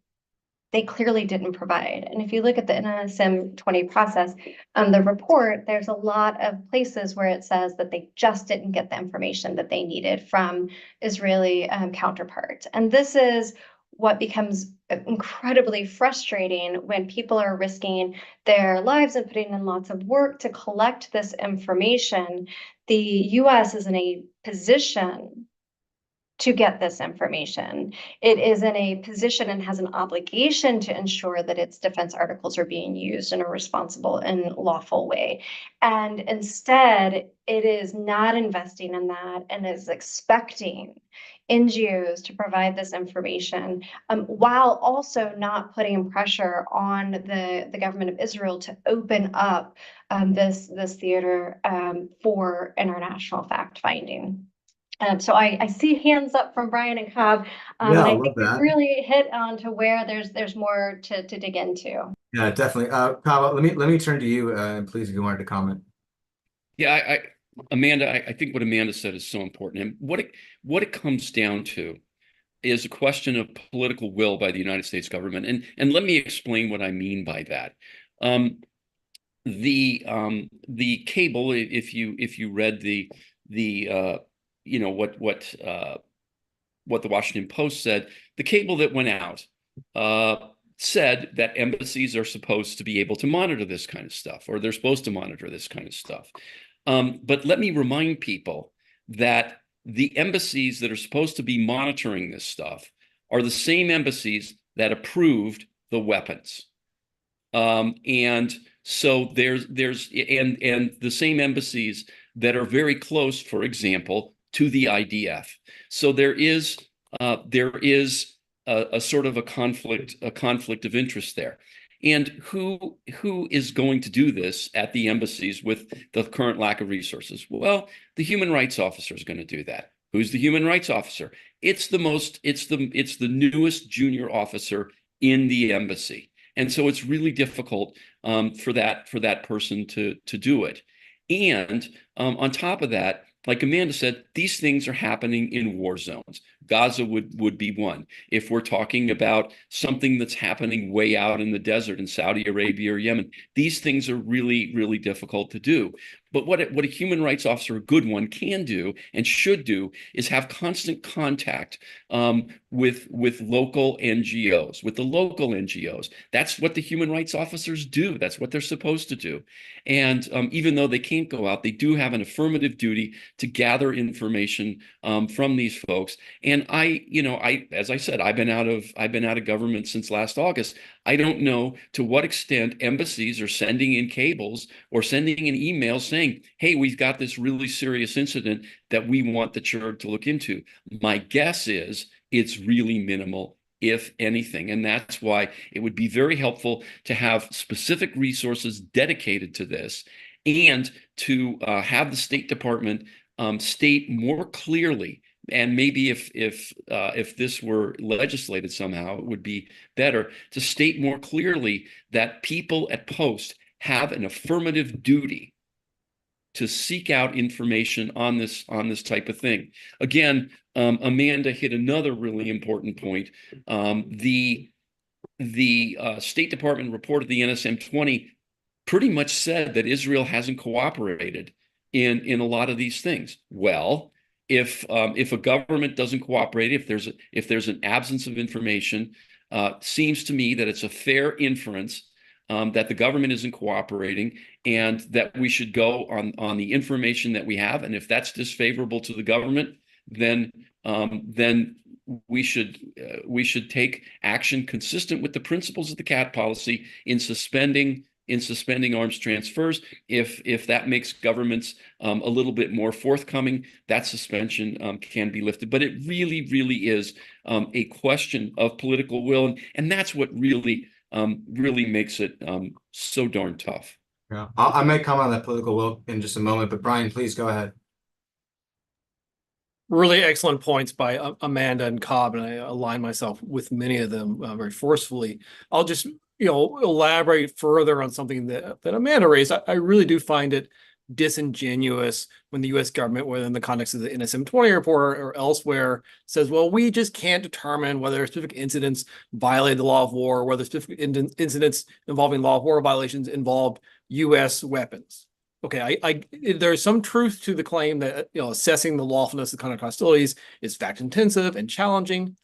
they clearly didn't provide. And if you look at the NSM 20 process, the report, there's a lot of places where it says that they just didn't get the information that they needed from Israeli counterparts. And this is what becomes incredibly frustrating when people are risking their lives and putting in lots of work to collect this information. The US is in a position to get this information. It is in a position and has an obligation to ensure that its defense articles are being used in a responsible and lawful way. And instead, it is not investing in that and is expecting NGOs to provide this information, while also not putting pressure on the government of Israel to open up this theater for international fact-finding. So I see hands up from Brian and Cobb. And I think we've really hit on to where there's more to dig into. Yeah, definitely. Cobb, let me turn to you, and please, if you wanted to comment. Yeah, Amanda, I think what Amanda said is so important, and what it comes down to is a question of political will by the United States government, and let me explain what I mean by that. The cable, if you read the what the Washington Post said, the cable that went out said that embassies are supposed to be able to monitor this kind of stuff, or they're supposed to monitor this kind of stuff. But let me remind people that the embassies that are supposed to be monitoring this stuff are the same embassies that approved the weapons. And so there's the same embassies that are very close, for example, to the IDF. So there is a sort of a conflict of interest there. And who is going to do this at the embassies with the current lack of resources? Well, the human rights officer is going to do that. Who's the human rights officer? It's the newest junior officer in the embassy. And so it's really difficult for that person to do it. And on top of that, like Amanda said, these things are happening in war zones. Gaza would be one. If we're talking about something that's happening way out in the desert in Saudi Arabia or Yemen, these things are really, really difficult to do. But what a human rights officer, a good one, can do and should do is have constant contact with local NGOs, with the local NGOs. That's what the human rights officers do. That's what they're supposed to do. And even though they can't go out, they do have an affirmative duty to gather information from these folks. And as I said, I've been out of government since last August. I don't know to what extent embassies are sending in cables or sending in emails saying, hey, we've got this really serious incident that we want the CHIRG to look into. My guess is it's really minimal, if anything. And that's why it would be very helpful to have specific resources dedicated to this and to have the State Department state more clearly. And maybe if this were legislated somehow, it would be better to state more clearly that people at post have an affirmative duty to seek out information on this type of thing. Again, Amanda hit another really important point. The State Department report of the NSM 20 pretty much said that Israel hasn't cooperated in a lot of these things. Well, if a government doesn't cooperate, if there's an absence of information, seems to me that it's a fair inference that the government isn't cooperating, and that we should go on the information that we have. And if that's disfavorable to the government, then we should take action consistent with the principles of the CAT policy in suspending arms transfers. If that makes governments a little bit more forthcoming, that suspension can be lifted. But it really, really is a question of political will, and that's what really makes it so darn tough. Yeah, I may comment on that political will in just a moment, but Brian, please go ahead. Really excellent points by Amanda and Cobb, and I align myself with many of them very forcefully. I'll just elaborate further on something that Amanda raised. I really do find it disingenuous when the U.S. government, whether in the context of the NSM-20 report or elsewhere, says, well, we just can't determine whether specific incidents violate the law of war, or whether specific incidents involving law of war violations involved U.S. weapons. Okay, there's some truth to the claim that assessing the lawfulness of conduct hostilities is fact intensive and challenging,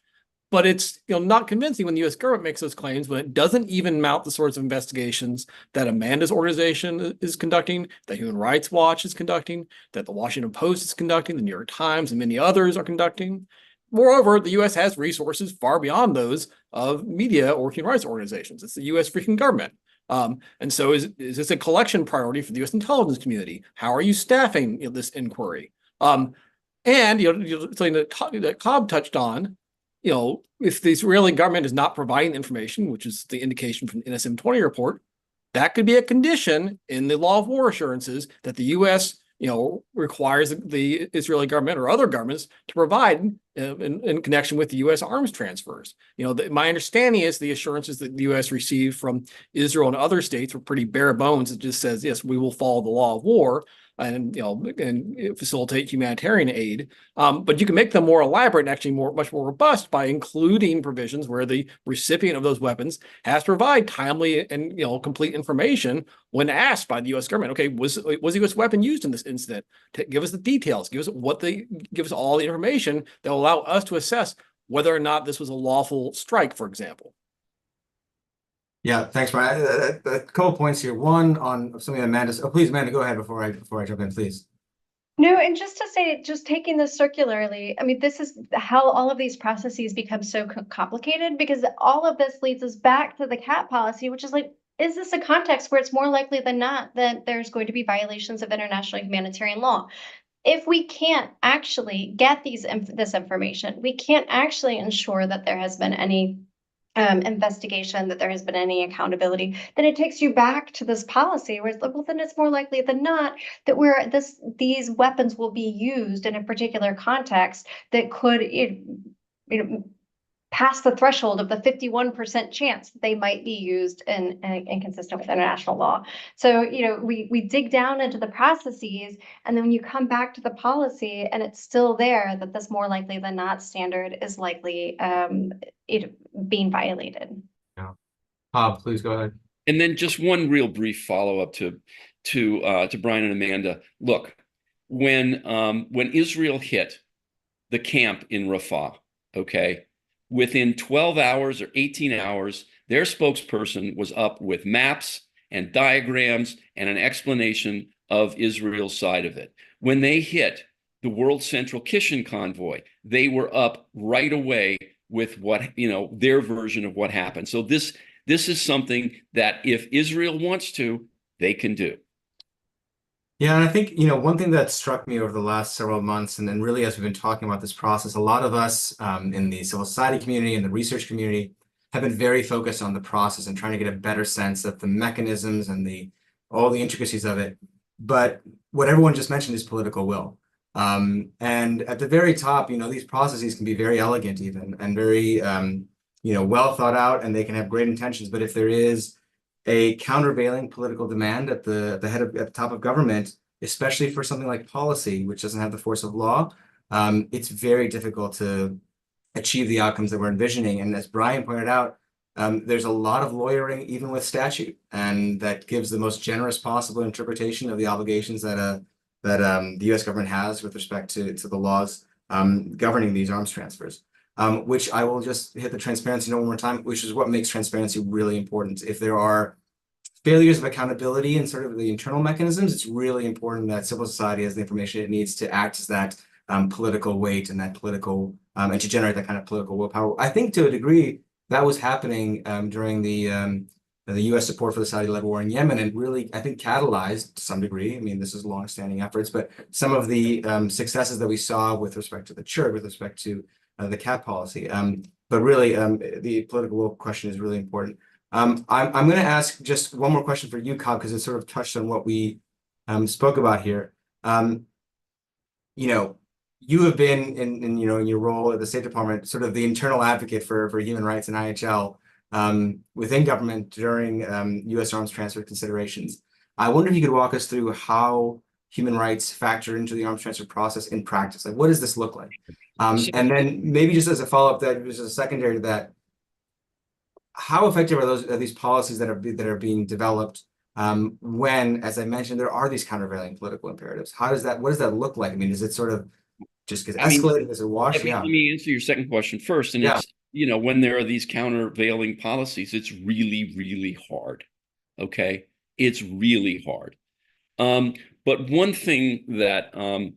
but it's not convincing when the U.S. government makes those claims when it doesn't even mount the sorts of investigations that Amanda's organization is conducting, that Human Rights Watch is conducting, that the Washington Post is conducting, the New York Times and many others are conducting. Moreover, the U.S. has resources far beyond those of media or human rights organizations. It's the U.S. freaking government. And so is this a collection priority for the U.S. intelligence community? How are you staffing this inquiry? And something that Cobb touched on, if the Israeli government is not providing information, which is the indication from the NSM-20 report, that could be a condition in the law of war assurances that the U.S. requires the Israeli government or other governments to provide in connection with the U.S. arms transfers. My understanding is the assurances that the U.S. received from Israel and other states were pretty bare bones. It just says, yes, we will follow the law of war and facilitate humanitarian aid. But you can make them more elaborate and actually much more robust by including provisions where the recipient of those weapons has to provide timely and complete information when asked by the U.S. government. Okay, was a U.S. weapon used in this incident? Give us the details. Give us all the information that will allow us to assess whether or not this was a lawful strike, for example. Yeah, thanks, Brian. A couple points here. One on something Amanda said. Oh, please, Amanda, go ahead before I jump in, please. No, and just to say, just taking this circularly, I mean, this is how all of these processes become so complicated, because all of this leads us back to the CAT policy, which is like, is this a context where it's more likely than not that there's going to be violations of international humanitarian law? If we can't actually get this information, we can't actually ensure that there has been any investigation, that there has been any accountability, then it takes you back to this policy where it's like, well, then it's more likely than not that these weapons will be used in a particular context that could pass the threshold of the 51% chance that they might be used in inconsistent with international law. So, we dig down into the processes, and then when you come back to the policy and it's still there that this more likely than not standard is likely being violated. Yeah. Please go ahead. And then just one real brief follow-up to Brian and Amanda. Look, when Israel hit the camp in Rafah, okay, within 12 hours or 18 hours, their spokesperson was up with maps and diagrams and an explanation of Israel's side of it. When they hit the World Central Kitchen convoy, they were up right away with their version of what happened. So this is something that if Israel wants to, they can do. Yeah, and I think, one thing that struck me over the last several months, and then really as we've been talking about this process, a lot of us in the civil society community and the research community have been very focused on the process and trying to get a better sense of the mechanisms and all the intricacies of it. But what everyone just mentioned is political will. And at the very top, these processes can be very elegant even and very, well thought out, and they can have great intentions. But if there is a countervailing political demand at the top of government, especially for something like policy, which doesn't have the force of law, it's very difficult to achieve the outcomes that we're envisioning. And as Brian pointed out, there's a lot of lawyering even with statute, and that gives the most generous possible interpretation of the obligations that the U.S. government has with respect to the laws governing these arms transfers. Which I will just hit the transparency note one more time, which is what makes transparency really important. If there are failures of accountability and sort of the internal mechanisms, it's really important that civil society has the information it needs to act as that political weight and that political and to generate that kind of political willpower. I think to a degree that was happening during the U.S. support for the Saudi-led war in Yemen, and really, I think, catalyzed to some degree. I mean, this is long-standing efforts, but some of the successes that we saw with respect to the CHIRG, with respect to the cap policy. But really, the political will question is really important. I'm going to ask just one more question for you, Cobb, because it sort of touched on what we spoke about here. You have been in your role at the State Department, sort of the internal advocate for human rights and IHL within government during U.S. arms transfer considerations. I wonder if you could walk us through how human rights factor into the arms transfer process in practice. Like, what does this look like? And then maybe just as a follow-up, that just a secondary to that, how effective are these policies that are being developed when, as I mentioned, there are these countervailing political imperatives? What does that look like? I mean, is it sort of just gets escalated? Is it washed? Let me answer your second question first. And it's, when there are these countervailing policies, it's really, really hard. Okay. It's really hard. But one thing I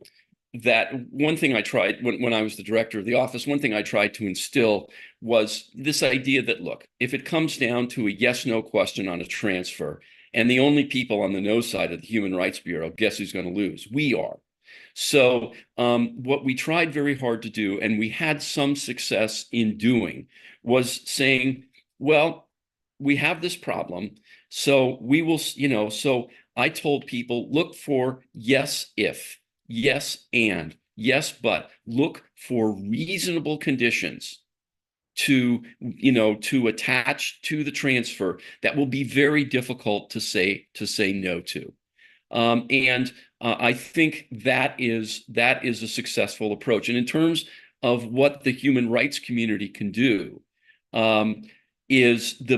tried when I was the director of the office, one thing I tried to instill was this idea that, look, if it comes down to a yes/no question on a transfer, and the only people on the no side of the Human Rights Bureau, guess who's going to lose? We are. So what we tried very hard to do, and we had some success in doing, was saying, well, we have this problem, so we will, so I told people, look for yes, if, yes, and, yes, but, look for reasonable conditions to attach to the transfer that will be very difficult to say no to. I think that is a successful approach. And in terms of what the human rights community can do, is the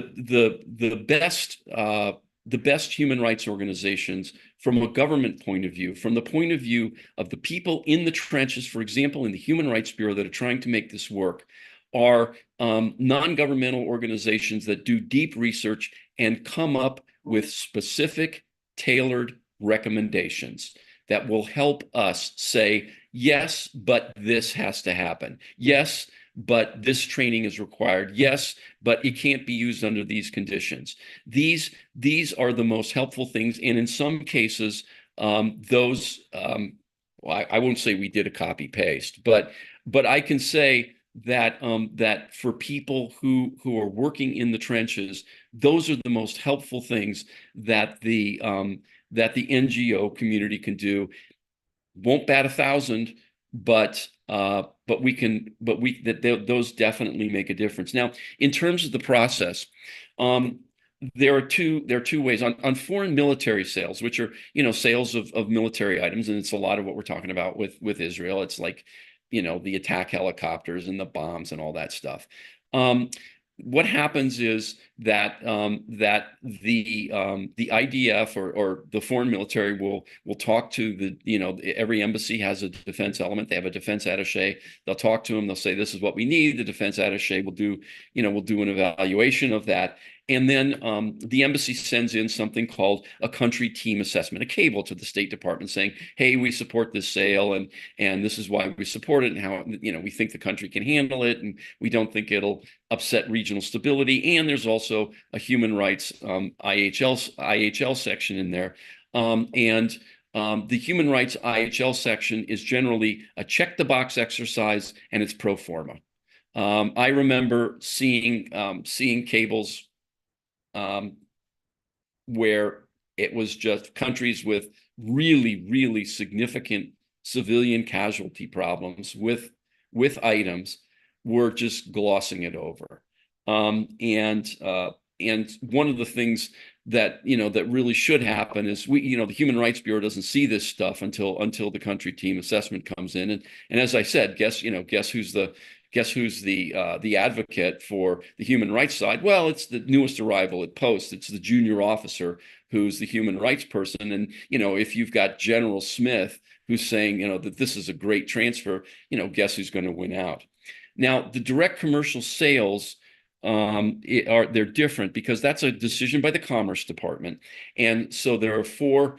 best human rights organizations from a government point of view, from the point of view of the people in the trenches, for example, in the Human Rights Bureau that are trying to make this work, are non-governmental organizations that do deep research and come up with specific, tailored recommendations that will help us say, yes, but this has to happen. Yes, but this training is required. Yes, but it can't be used under these conditions. These are the most helpful things. And in some cases, I won't say we did a copy paste, but I can say that that for people who are working in the trenches, those are the most helpful things that the NGO community can do. Won't bat 1,000, but those definitely make a difference. Now, in terms of the process, there are two ways on foreign military sales, which are sales of military items, and it's a lot of what we're talking about with Israel. It's like the attack helicopters and the bombs and all that stuff. What happens is that the IDF or the foreign military will talk to every embassy has a defense element. They have a defense attaché. They'll talk to them. They'll say, this is what we need. The defense attaché will do an evaluation of that. And then the embassy sends in something called a country team assessment, a cable to the State Department saying, hey, we support this sale and this is why we support it and how we think the country can handle it and we don't think it'll upset regional stability. And there's also a human rights IHL section in there. The human rights IHL section is generally a check the box exercise and it's pro forma. I remember seeing cables where it was just countries with really, really significant civilian casualty problems with items were just glossing it over. And one of the things that that really should happen is the Human Rights Bureau doesn't see this stuff until the country team assessment comes in. And as I said, guess who's the advocate for the human rights side? Well, it's the newest arrival at post. It's the junior officer who's the human rights person. And, if you've got General Smith who's saying, that this is a great transfer, guess who's going to win out? Now, the direct commercial sales they're different because that's a decision by the Commerce Department, and so there are four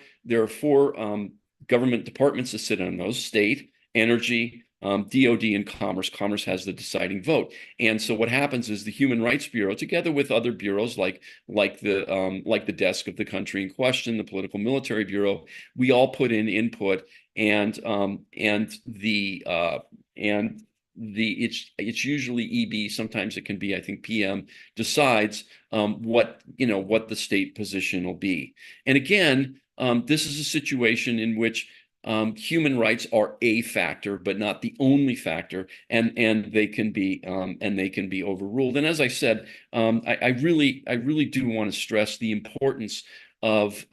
government departments that sit on those: State, Energy, DOD, and Commerce. Commerce has the deciding vote. And so what happens is the Human Rights Bureau, together with other bureaus like the desk of the country in question, the Political Military Bureau, we all put in input, and it's usually EB, sometimes it can be, I think, PM, decides what the state position will be. And again, this is a situation in which human rights are a factor, but not the only factor, and they can be overruled. And as I said, I really do want to stress the importance of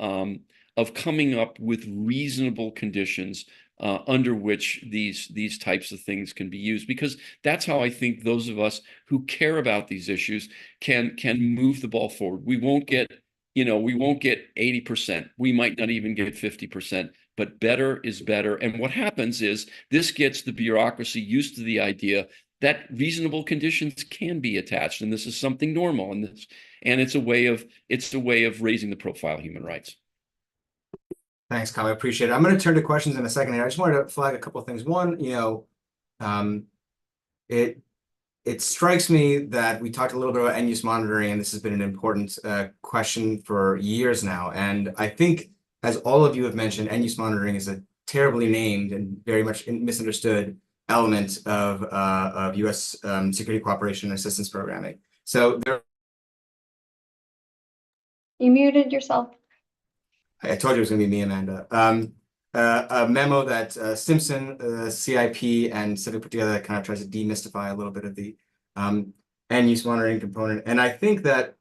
coming up with reasonable conditions under which these types of things can be used, because that's how I think those of us who care about these issues can move the ball forward. We won't get 80%. We might not even get 50%, but better is better. And what happens is this gets the bureaucracy used to the idea that reasonable conditions can be attached, and this is something normal, and it's a way of raising the profile of human rights. Thanks, Kyle. I appreciate it. I'm going to turn to questions in a second here. I just wanted to flag a couple of things. One, it strikes me that we talked a little bit about end-use monitoring, and this has been an important question for years now. And I think, as all of you have mentioned, end-use monitoring is a terribly named and very much misunderstood element of U.S. security cooperation and assistance programming. So You muted yourself. I told you it was going to be me, Amanda. A memo that Simpson, CIP, and Civic put together that kind of tries to demystify a little bit of the end-use monitoring component. And I think that,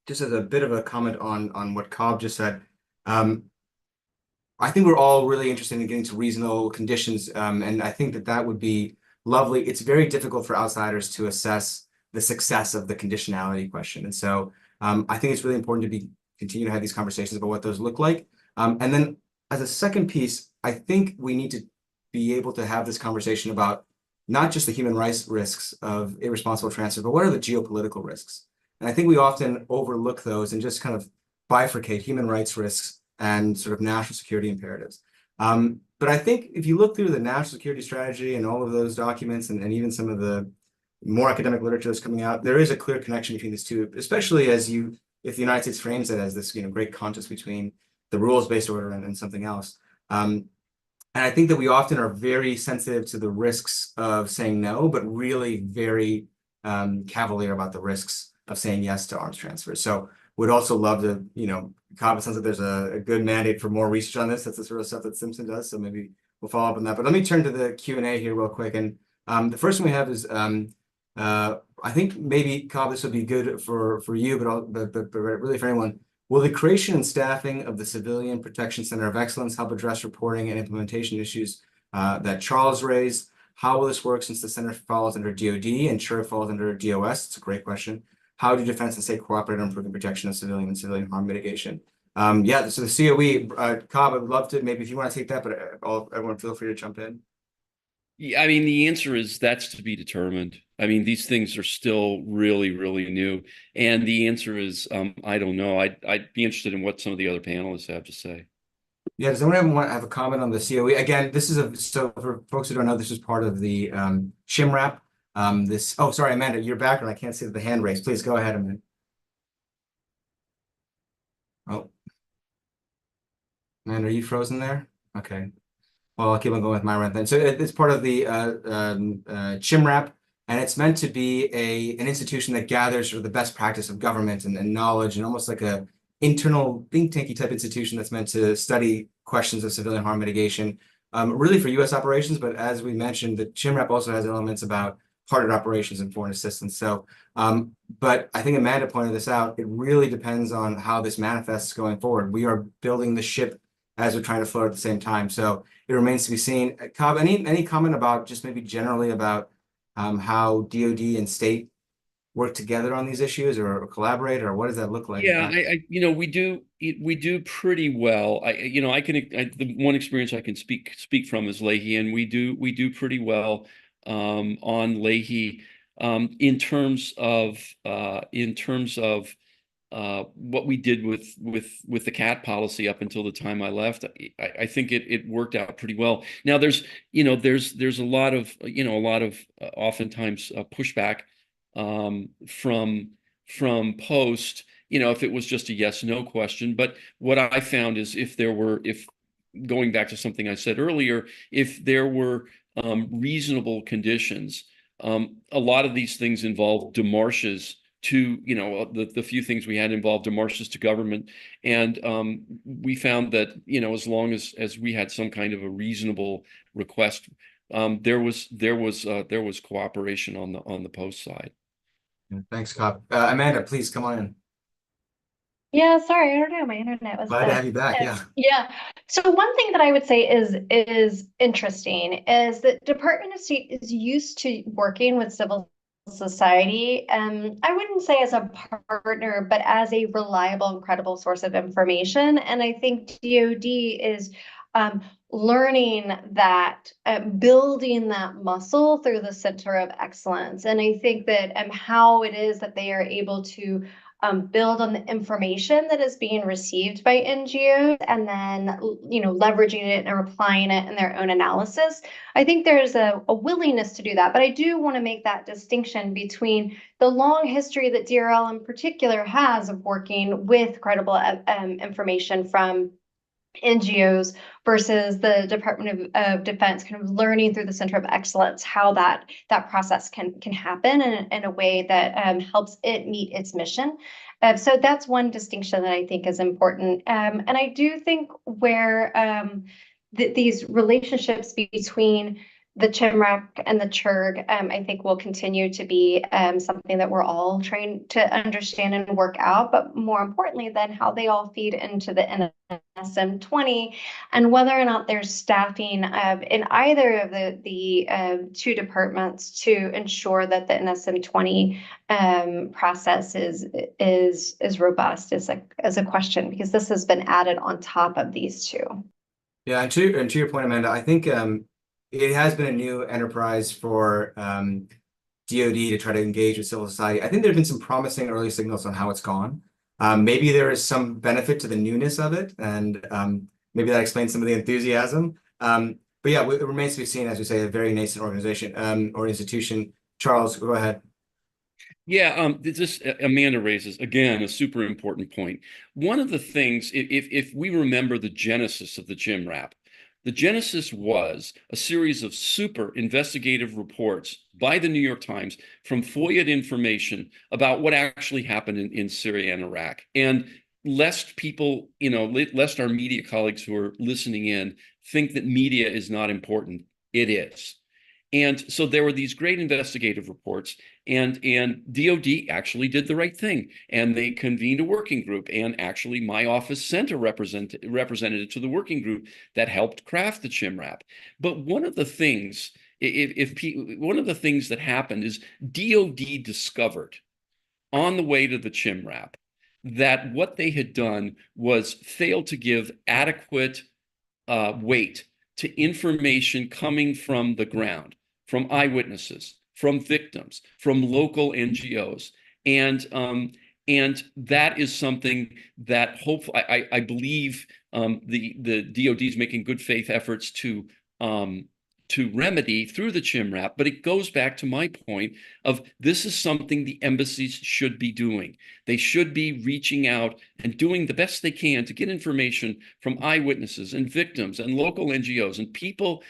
just as a bit of a comment on what Cobb just said, I think we're all really interested in getting to reasonable conditions, and I think that would be lovely. It's very difficult for outsiders to assess the success of the conditionality question. And so I think it's really important to continue to have these conversations about what those look like. And then as a second piece, I think we need to be able to have this conversation about not just the human rights risks of irresponsible transfer, but what are the geopolitical risks? And I think we often overlook those and just kind of bifurcate human rights risks and sort of national security imperatives. But I think if you look through the national security strategy and all of those documents, and even some of the more academic literature that's coming out, there is a clear connection between these two, especially if the United States frames it as this, great contest between the rules-based order and something else. And I think that we often are very sensitive to the risks of saying no, but really very cavalier about the risks of saying yes to arms transfer. So would also love to, Cobb, it sounds like there's a good mandate for more research on this. That's the sort of stuff that Simpson does. So maybe we'll follow up on that. But let me turn to the Q&A here real quick. And the first one we have is, I think maybe, Cobb, this would be good for you, but really for anyone. Will the creation and staffing of the Civilian Protection Center of Excellence help address reporting and implementation issues that Charles raised? How will this work since the center falls under DOD and CHIRG falls under DOS? It's a great question. How do defense and state cooperate on improving protection of civilian and civilian harm mitigation? Yeah, so the COE, Cobb, I would love to, maybe if you want to take that, but everyone feel free to jump in. Yeah, I mean, the answer is that's to be determined. I mean, these things are still really, really new. And the answer is, I don't know. I'd be interested in what some of the other panelists have to say. Yeah, does anyone want to have a comment on the COE? Again, so for folks who don't know, this is part of the CHMR-AP. Oh, sorry, Amanda, your background. I can't see the hand raised. Please go ahead, Amanda. Oh. Amanda, are you frozen there? Okay. Well, I'll keep on going with my rant then. So it's part of the CHMR-AP, and it's meant to be an institution that gathers sort of the best practice of government and knowledge, and almost like a internal think tanky type institution that's meant to study questions of civilian harm mitigation, really for U.S. operations. But as we mentioned, the CHMR-AP also has elements about partnered operations and foreign assistance. So, but I think Amanda pointed this out. It really depends on how this manifests going forward. We are building the ship as we're trying to float at the same time. So it remains to be seen. Cobb, any comment about just maybe generally about how DOD and state work together on these issues or collaborate, or what does that look like? Yeah, we do pretty well. The one experience I can speak from is Leahy, and we do pretty well on Leahy. In terms of what we did with the cat policy up until the time I left, I think it worked out pretty well. Now there's a lot of oftentimes pushback from post, if it was just a yes no question. But what I found is if going back to something I said earlier, if there were reasonable conditions, a lot of these things involve demarches to, the few things we had involved demarches to government. And we found that, as long as we had some kind of a reasonable request, there was cooperation on the post side. Thanks, Scott. Amanda, please come on in. Yeah, sorry, I don't know. My internet was Glad to have you back. Yeah. Yeah. So one thing that I would say is interesting is that Department of State is used to working with civil society. I wouldn't say as a partner, but as a reliable and credible source of information. And I think DoD is learning that, building that muscle through the Center of Excellence. And I think that how it is that they are able to build on the information that is being received by NGOs and then, leveraging it and applying it in their own analysis. I think there's a willingness to do that, but I do want to make that distinction between the long history that DRL in particular has of working with credible information from NGOs versus the Department of Defense kind of learning through the Center of Excellence how that process can happen in a way that helps it meet its mission. So that's one distinction that I think is important. And I do think where these relationships between the CHMR-AP and the CHIRG, I think will continue to be something that we're all trying to understand and work out, but more importantly then how they all feed into the NSM-20 and whether or not there's staffing in either of the two departments to ensure that the NSM-20 process is robust as a question, because this has been added on top of these two. Yeah, and to your point, Amanda, I think it has been a new enterprise for DoD to try to engage with civil society. I think there have been some promising early signals on how it's gone. Maybe there is some benefit to the newness of it, and maybe that explains some of the enthusiasm. But yeah, it remains to be seen, as we say, a very nascent organization or institution. Charles, go ahead. Yeah, this Amanda raises, again, a super important point. One of the things, if we remember the genesis of the CHMR-AP, the genesis was a series of super investigative reports by the New York Times from FOIA information about what actually happened in Syria and Iraq. And lest people, lest our media colleagues who are listening in think that media is not important, it is. And so there were these great investigative reports, and DoD actually did the right thing, and they convened a working group, and actually my office sent a representative to the working group that helped craft the CHMR-AP. But one of the things, one of the things that happened is DoD discovered on the way to the CHMR-AP that what they had done was fail to give adequate weight to information coming from the ground, from eyewitnesses, from victims, from local NGOs. And that is something that hopefully I believe the DoD is making good faith efforts to remedy through the CHMR-AP, but it goes back to my point of this is something the embassies should be doing. They should be reaching out and doing the best they can to get information from eyewitnesses and victims and local NGOs and people,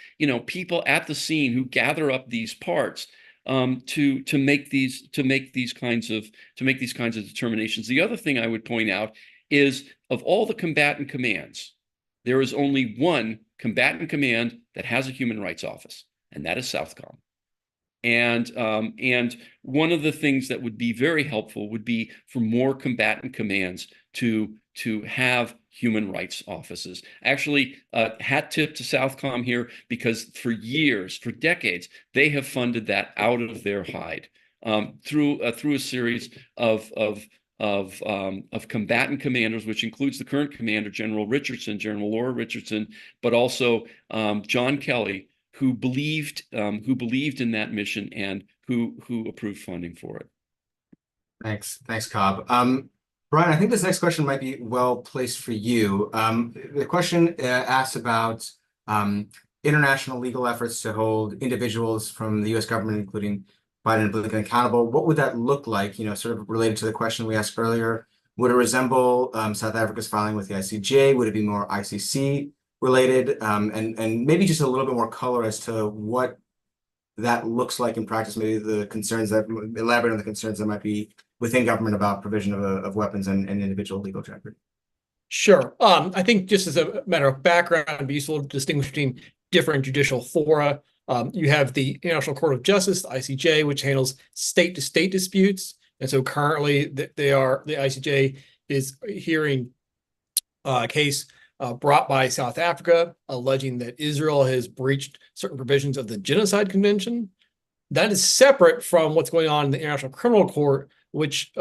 people at the scene who gather up these parts to make these kinds of determinations. The other thing I would point out is of all the combatant commands, there is only one combatant command that has a human rights office, and that is Southcom. And one of the things that would be very helpful would be for more combatant commands to have human rights offices. Actually, hat tip to Southcom here, because for years, for decades, they have funded that out of their hide through a series of combatant commanders, which includes the current commander, General Laura Richardson, but also John Kelly, who believed in that mission and who approved funding for it. Thanks, Cobb. Brian, I think this next question might be well placed for you. The question asks about international legal efforts to hold individuals from the U.S. government, including Biden and Blinken, accountable. What would that look like? Sort of related to the question we asked earlier. Would it resemble South Africa's filing with the ICJ? Would it be more ICC related? And maybe just a little bit more color as to what that looks like in practice. Maybe the concerns that elaborate on the concerns that might be within government about provision of weapons and individual legal jeopardy. Sure. I think just as a matter of background, it'd be useful to distinguish between different judicial fora. You have the International Court of Justice, the ICJ, which handles state-to-state disputes. And so currently the ICJ is hearing a case brought by South Africa alleging that Israel has breached certain provisions of the Genocide Convention. That is separate from what's going on in the International Criminal Court, which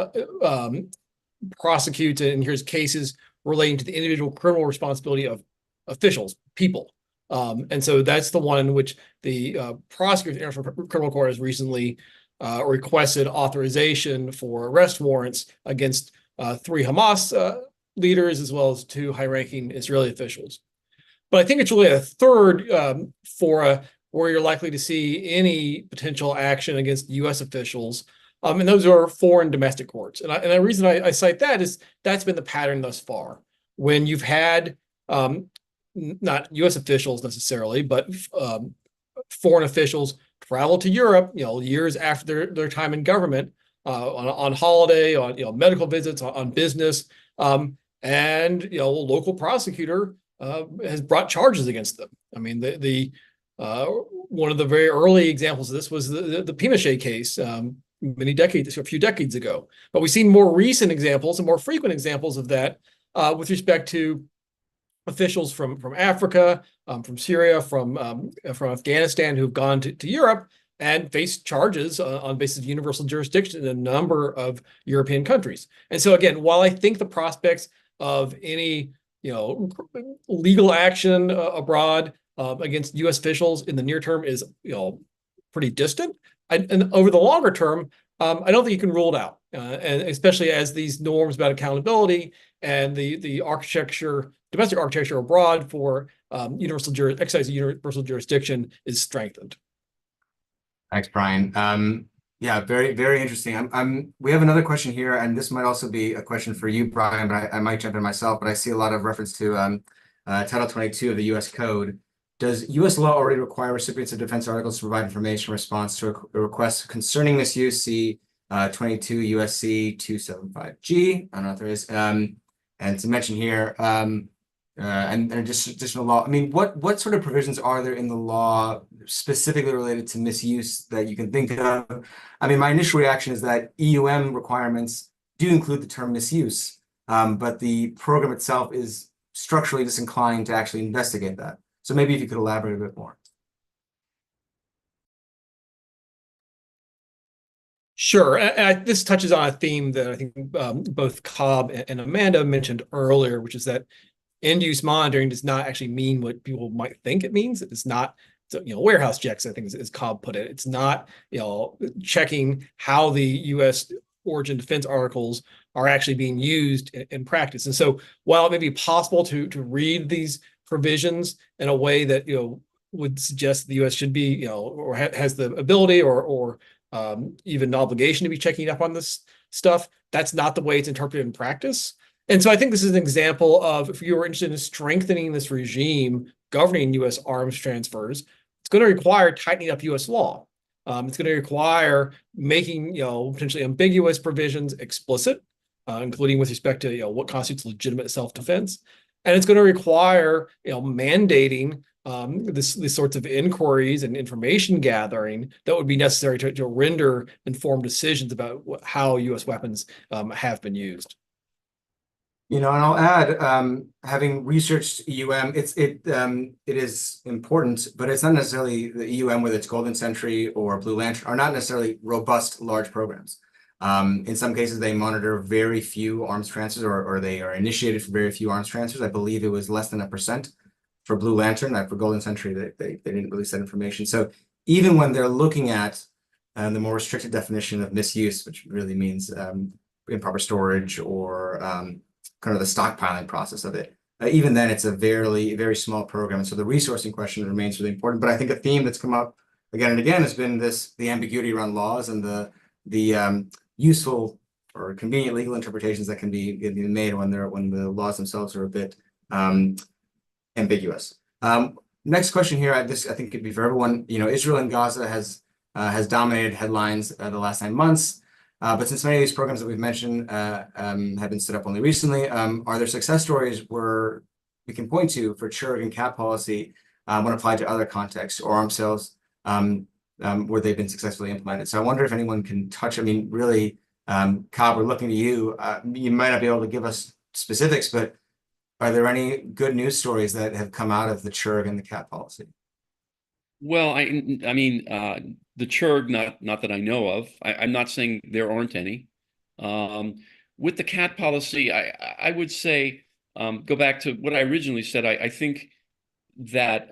prosecutes and hears cases relating to the individual criminal responsibility of officials, people. And so that's the one in which the prosecutor of the International Criminal Court has recently requested authorization for arrest warrants against 3 Hamas leaders as well as 2 high-ranking Israeli officials. But I think it's really a third fora where you're likely to see any potential action against U.S. officials. And those are foreign domestic courts. And the reason I cite that is that's been the pattern thus far. When you've had not U.S. officials necessarily, but foreign officials travel to Europe, years after their time in government, on holiday, on medical visits, on business, and a local prosecutor has brought charges against them. I mean, one of the very early examples of this was the Pinochet case, a few decades ago. But we've seen more recent examples and more frequent examples of that with respect to officials from Africa, from Syria, from Afghanistan who've gone to Europe and faced charges on basis of universal jurisdiction in a number of European countries. And so again, while I think the prospects of any legal action abroad against U.S. officials in the near term is pretty distant, and over the longer term, I don't think you can rule it out, and especially as these norms about accountability and the domestic architecture abroad for exercise universal jurisdiction is strengthened. Thanks, Brian. Yeah, very, very interesting. We have another question here, and this might also be a question for you, Brian, but I might jump in myself. But I see a lot of reference to Title 22 of the U.S. Code. Does U.S. law already require recipients of defense articles to provide information in response to a request concerning misuse? See 22 U.S.C. 275G. I don't know if there is. And to mention here, and just additional law. I mean, what sort of provisions are there in the law specifically related to misuse that you can think of? I mean, my initial reaction is that EUM requirements do include the term misuse, but the program itself is structurally disinclined to actually investigate that. So maybe if you could elaborate a bit more. Sure. And this touches on a theme that I think both Cobb and Amanda mentioned earlier, which is that end-use monitoring does not actually mean what people might think it means. It's not, warehouse checks, I think, as Cobb put it. It's not, checking how the U.S. origin defense articles are actually being used in practice. And so while it may be possible to read these provisions in a way that, would suggest the U.S. should be, or has the ability or even an obligation to be checking up on this stuff, that's not the way it's interpreted in practice. And so I think this is an example of, if you were interested in strengthening this regime governing U.S. arms transfers, it's going to require tightening up U.S. law. It's going to require making, potentially ambiguous provisions explicit, including with respect to, what constitutes legitimate self-defense. And it's going to require, mandating these sorts of inquiries and information gathering that would be necessary to render informed decisions about how U.S. weapons have been used. And I'll add, having researched EUM, it is important, but it's not necessarily the EUM, whether it's Golden Century or Blue Lantern, are not necessarily robust, large programs. In some cases, they monitor very few arms transfers, or they are initiated for very few arms transfers. I believe it was less than 1% for Blue Lantern. For Golden Century, they didn't release that information. So even when they're looking at and the more restricted definition of misuse, which really means improper storage or kind of the stockpiling process of it. Even then, it's a very small program. And so the resourcing question remains really important. But I think a theme that's come up again and again has been the ambiguity around laws and the useful or convenient legal interpretations that can be made when the laws themselves are a bit ambiguous. Next question here, I think could be for everyone. Israel and Gaza has dominated headlines the last 9 months. But since many of these programs that we've mentioned have been set up only recently, are there success stories where we can point to for CHIRG and CAP policy when applied to other contexts or arms sales where they've been successfully implemented? So I wonder if anyone can touch. I mean, really, Cobb, we're looking to you. You might not be able to give us specifics, but are there any good news stories that have come out of the CHIRG and the CAP policy? Well, I mean, the CHIRG, not that I know of. I'm not saying there aren't any. With the CAT policy, I would say, go back to what I originally said. I think that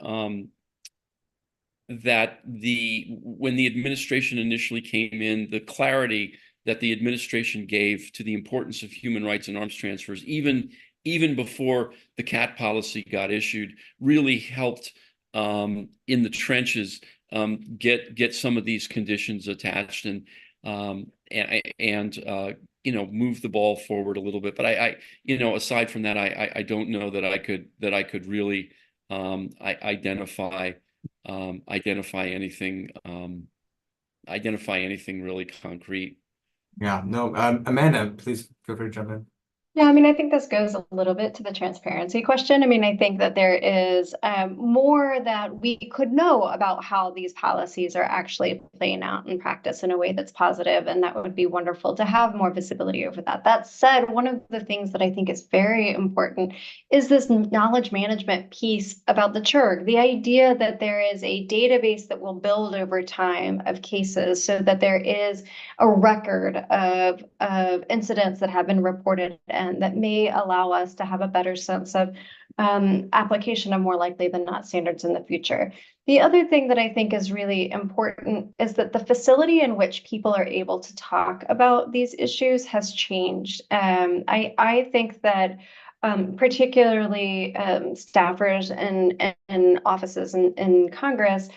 that when the administration initially came in, the clarity that the administration gave to the importance of human rights and arms transfers, even before the CAT policy got issued, really helped in the trenches get some of these conditions attached and move the ball forward a little bit. But I aside from that, I don't know that I could really identify anything really concrete. Yeah, no, Amanda, please feel free to jump in. Yeah, I mean, I think this goes a little bit to the transparency question. I mean, I think that there is more that we could know about how these policies are actually playing out in practice in a way that's positive, and that would be wonderful to have more visibility over that. That said, one of the things that I think is very important is this knowledge management piece about the CHIRG, the idea that there is a database that will build over time of cases so that there is a record of incidents that have been reported and that may allow us to have a better sense of application of more likely than not standards in the future. The other thing that I think is really important is that the facility in which people are able to talk about these issues has changed. I think that particularly staffers and offices in Congress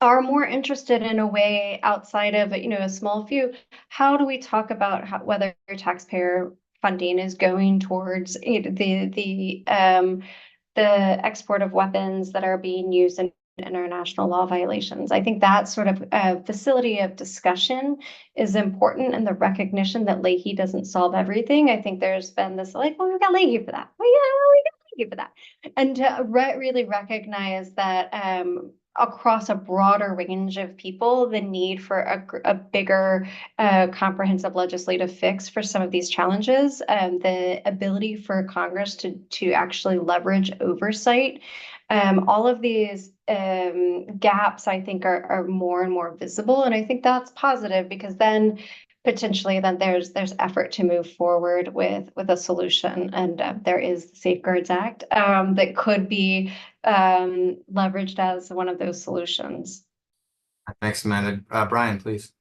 are more interested in a way outside of a small few. How do we talk about whether taxpayer funding is going towards the export of weapons that are being used in international law violations? I think that sort of facility of discussion is important, and the recognition that Leahy doesn't solve everything. I think there's been this well, we got Leahy for that. Well, yeah, we got Leahy for that. And to really recognize that across a broader range of people, the need for a bigger comprehensive legislative fix for some of these challenges, the ability for Congress to actually leverage oversight. All of these gaps, I think, are more and more visible. And I think that's positive because then potentially there's effort to move forward with a solution. And there is the Safeguards Act that could be leveraged as one of those solutions. Thanks, Amanda. Brian, please.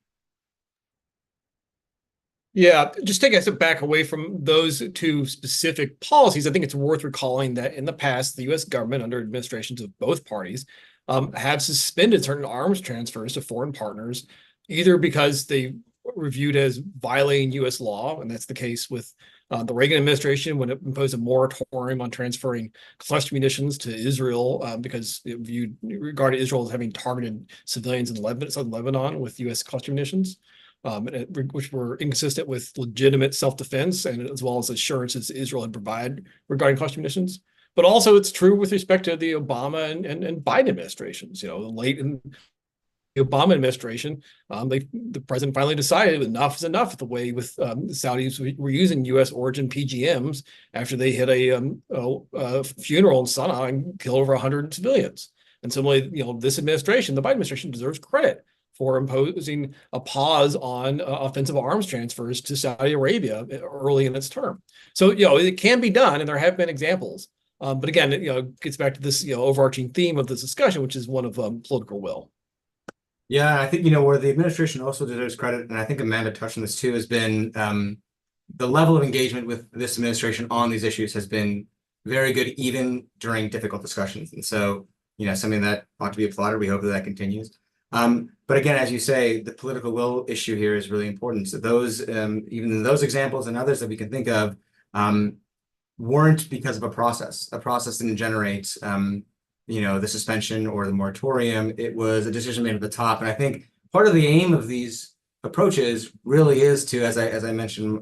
Yeah, just take a step back away from those two specific policies. I think it's worth recalling that in the past, the U.S. government, under administrations of both parties, have suspended certain arms transfers to foreign partners, either because they were viewed as violating U.S. law, and that's the case with the Reagan administration when it imposed a moratorium on transferring cluster munitions to Israel because it regarded Israel as having targeted civilians in Lebanon with U.S. cluster munitions. Which were inconsistent with legitimate self-defense and as well as assurances Israel had provided regarding cluster munitions. But also it's true with respect to the Obama and Biden administrations. Late in the Obama administration, the president finally decided enough is enough the way with the Saudis were using U.S. origin PGMs after they hit a funeral in Sana'a and killed over 100 civilians. And similarly, this administration, the Biden administration, deserves credit for imposing a pause on offensive arms transfers to Saudi Arabia early in its term. So, it can be done, and there have been examples. But again, it gets back to this overarching theme of this discussion, which is one of political will. Yeah, I think, where the administration also deserves credit, and I think Amanda touched on this too, has been the level of engagement with this administration on these issues has been very good, even during difficult discussions. And so, something that ought to be applauded. We hope that that continues. But again, as you say, the political will issue here is really important. So those, even those examples and others that we can think of, weren't because of a process. A process didn't generate, the suspension or the moratorium. It was a decision made at the top. And I think part of the aim of these approaches really is to, as I mentioned,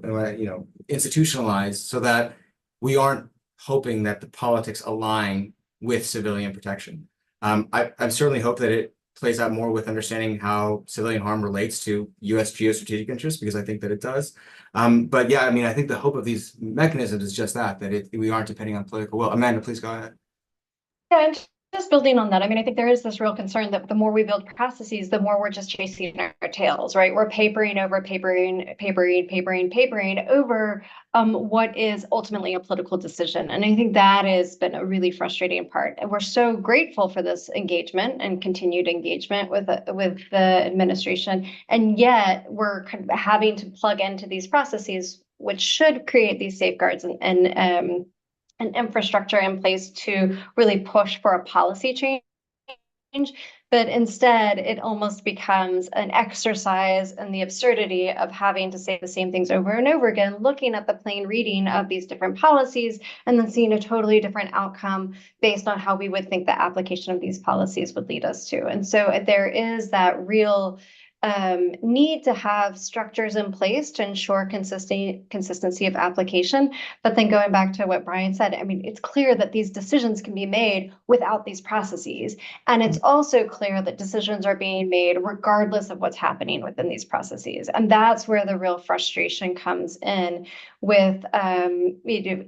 institutionalize so that we aren't hoping that the politics align with civilian protection. I certainly hope that it plays out more with understanding how civilian harm relates to U.S. geostrategic interests, because I think that it does. But yeah, I mean, I think the hope of these mechanisms is just that we aren't depending on political will. Amanda, please go ahead. Yeah, and just building on that, I mean, I think there is this real concern that the more we build processes, the more we're just chasing our tails, right? We're papering over what is ultimately a political decision. And I think that has been a really frustrating part. And we're so grateful for this engagement and continued engagement with the administration. And yet we're kind of having to plug into these processes, which should create these safeguards and an infrastructure in place to really push for a policy change. But instead, it almost becomes an exercise in the absurdity of having to say the same things over and over again, looking at the plain reading of these different policies and then seeing a totally different outcome based on how we would think the application of these policies would lead us to. And so there is that real need to have structures in place to ensure consistency of application. But then going back to what Brian said, I mean, it's clear that these decisions can be made without these processes. And it's also clear that decisions are being made regardless of what's happening within these processes. And that's where the real frustration comes in with the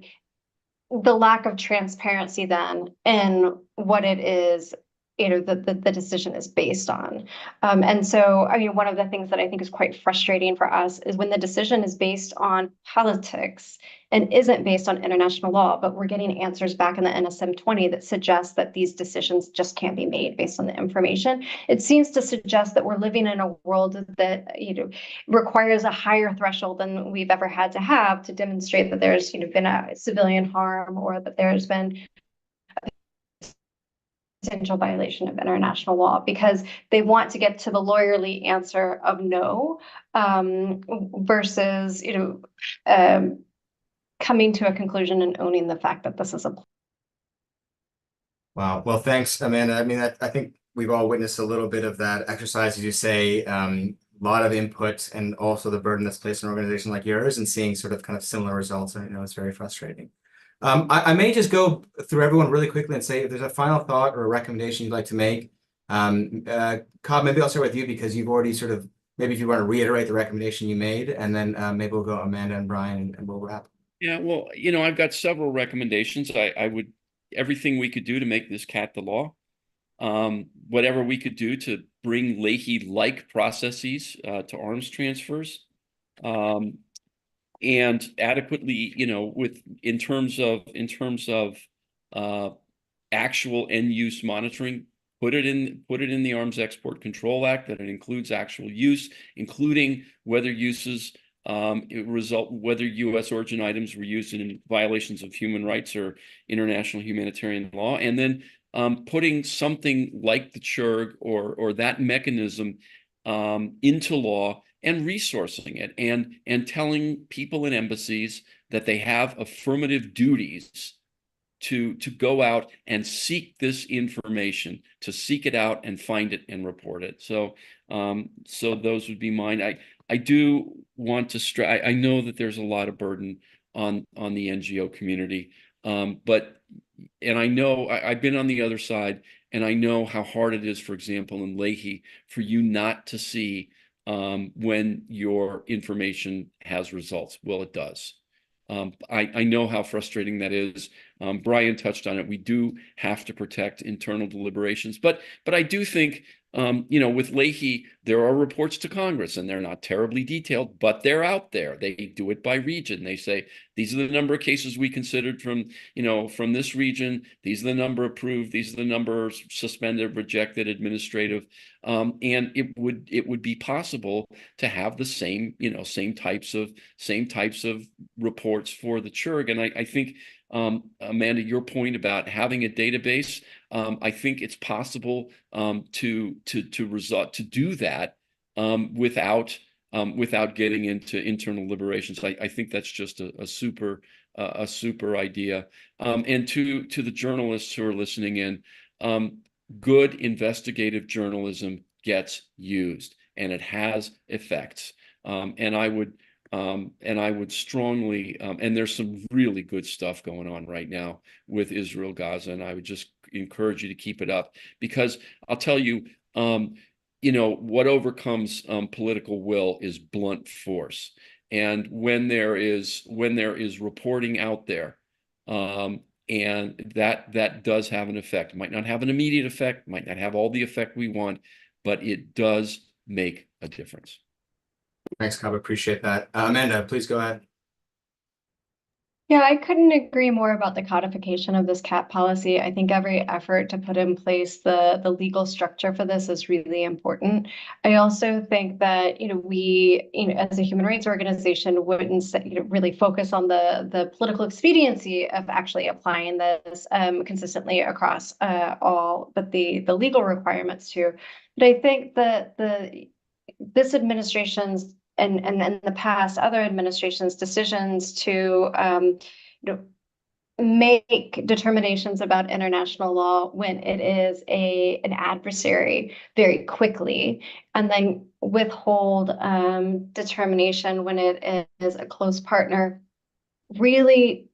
lack of transparency then in what it is the decision is based on. And so, I mean, one of the things that I think is quite frustrating for us is when the decision is based on politics and isn't based on international law, but we're getting answers back in the NSM 20 that suggest that these decisions just can't be made based on the information. It seems to suggest that we're living in a world that, requires a higher threshold than we've ever had to have to demonstrate that there's, been a civilian harm or that there's been potential violation of international law, because they want to get to the lawyerly answer of no, versus coming to a conclusion and owning the fact that this is a. Wow. Well, thanks, Amanda. I mean, I think we've all witnessed a little bit of that exercise, as you say, a lot of input and also the burden that's placed on an organization like yours and seeing sort of kind of similar results. I know it's very frustrating. I may just go through everyone really quickly and say if there's a final thought or a recommendation you'd like to make. Cobb, maybe I'll start with you because you've already sort of, maybe if you want to reiterate the recommendation you made, and then maybe we'll go Amanda and Brian and we'll wrap. Yeah, well, I've got several recommendations. I would, everything we could do to make this cat the law, whatever we could do to bring Leahy-like processes to arms transfers. And adequately, in terms of actual end use monitoring, put it in the Arms Export Control Act that it includes actual use, including whether uses whether U.S. origin items were used in violations of human rights or international humanitarian law, and then putting something like the CHIRG or that mechanism into law, and resourcing it and telling people in embassies that they have affirmative duties to go out and seek this information, to seek it out and find it and report it. So those would be mine. I do want to stress, I know that there's a lot of burden on the NGO community, but I know I've been on the other side, and I know how hard it is, for example, in Leahy, for you not to see when your information has results. Well, it does. I know how frustrating that is. Brian touched on it. We do have to protect internal deliberations, but I do think with Leahy, there are reports to Congress, and they're not terribly detailed, but they're out there. They do it by region. They say, these are the number of cases we considered from this region. These are the number approved. These are the numbers suspended, rejected, administrative. And it would be possible to have the same types of reports for the CHIRG. And I think, Amanda, your point about having a database, I think it's possible to do that without getting into internal liberations. I think that's just a super idea. And to the journalists who are listening in, good investigative journalism gets used, and it has effects. And I would strongly, and there's some really good stuff going on right now with Israel, Gaza, and I would just encourage you to keep it up, because I'll tell you, what overcomes political will is blunt force. And when there is reporting out there, and that does have an effect. It might not have an immediate effect, might not have all the effect we want, but it does make a difference. Thanks, Cobb. Appreciate that. Amanda, please go ahead. Yeah, I couldn't agree more about the codification of this CAP policy. I think every effort to put in place the legal structure for this is really important. I also think that, we, as a human rights organization, wouldn't really focus on the political expediency of actually applying this consistently across all, but the legal requirements too. But I think that this administration's and in the past, other administrations' decisions to make determinations about international law when it is an adversary very quickly, and then withhold determination when it is a close partner, really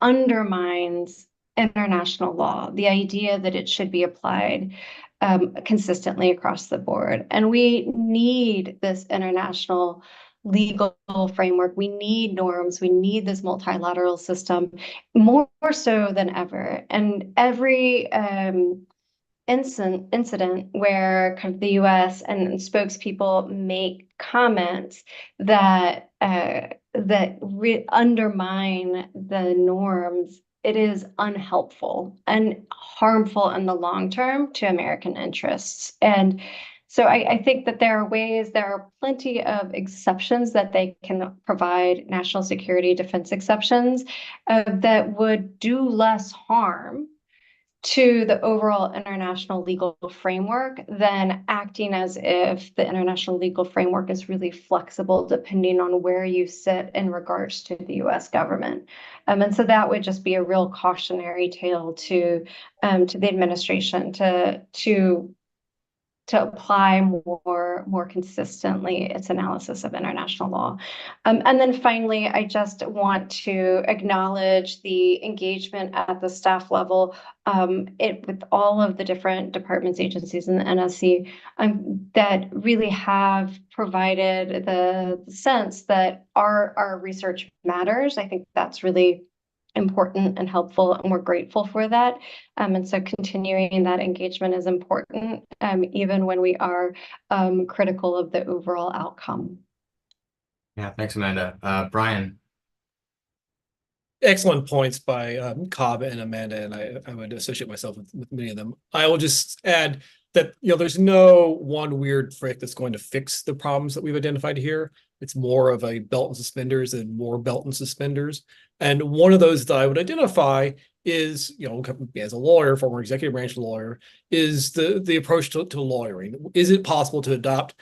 undermines international law, the idea that it should be applied consistently across the board. And we need this international legal framework. We need norms. We need this multilateral system more so than ever. And every incident where kind of the U.S. and spokespeople make comments that undermine the norms, it is unhelpful and harmful in the long term to American interests. And so I think that there are plenty of exceptions that they can provide, national security defense exceptions, that would do less harm to the overall international legal framework than acting as if the international legal framework is really flexible depending on where you sit in regards to the U.S. government. And so that would just be a real cautionary tale to the administration to apply more consistently its analysis of international law. And then finally, I just want to acknowledge the engagement at the staff level with all of the different departments, agencies, and the NSC that really have provided the sense that our research matters. I think that's really important and helpful, and we're grateful for that. And so continuing that engagement is important, even when we are critical of the overall outcome. Yeah, thanks, Amanda. Brian. Excellent points by Cobb and Amanda, and I would associate myself with many of them. I will just add that there's no one weird trick that's going to fix the problems that we've identified here. It's more of a belt and suspenders and more belt and suspenders. And one of those that I would identify is, as a lawyer, former executive branch lawyer, is the approach to lawyering. Is it possible to adopt,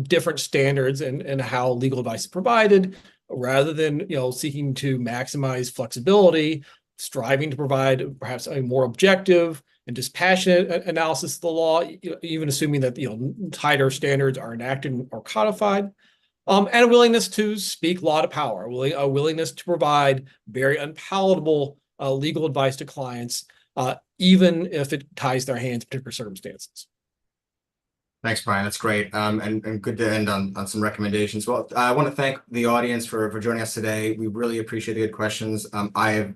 different standards and how legal advice is provided, rather than, seeking to maximize flexibility, striving to provide perhaps a more objective and dispassionate analysis of the law, even assuming that, tighter standards are enacted or codified. And a willingness to speak law to power, a willingness to provide very unpalatable legal advice to clients, even if it ties their hands in particular circumstances. Thanks, Brian. That's great. And good to end on some recommendations. Well, I want to thank the audience for joining us today. We really appreciate the good questions. I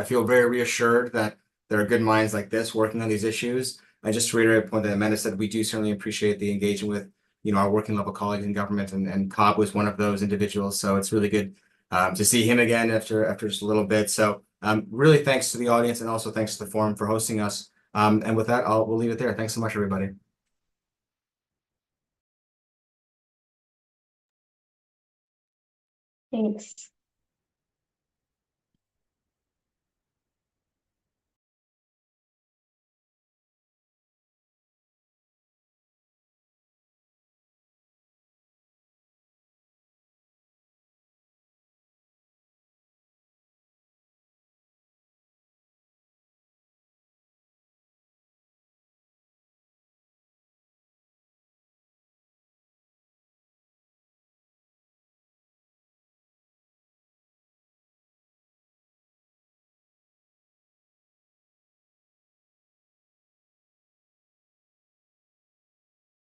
feel very reassured that there are good minds like this working on these issues. just to reiterate a point that Amanda said, we do certainly appreciate the engagement with, our working level colleagues in government, and Cobb was one of those individuals. So it's really good to see him again after just a little bit. So really thanks to the audience, and also thanks to the forum for hosting us. And with that, we'll leave it there. Thanks so much, everybody. Thanks.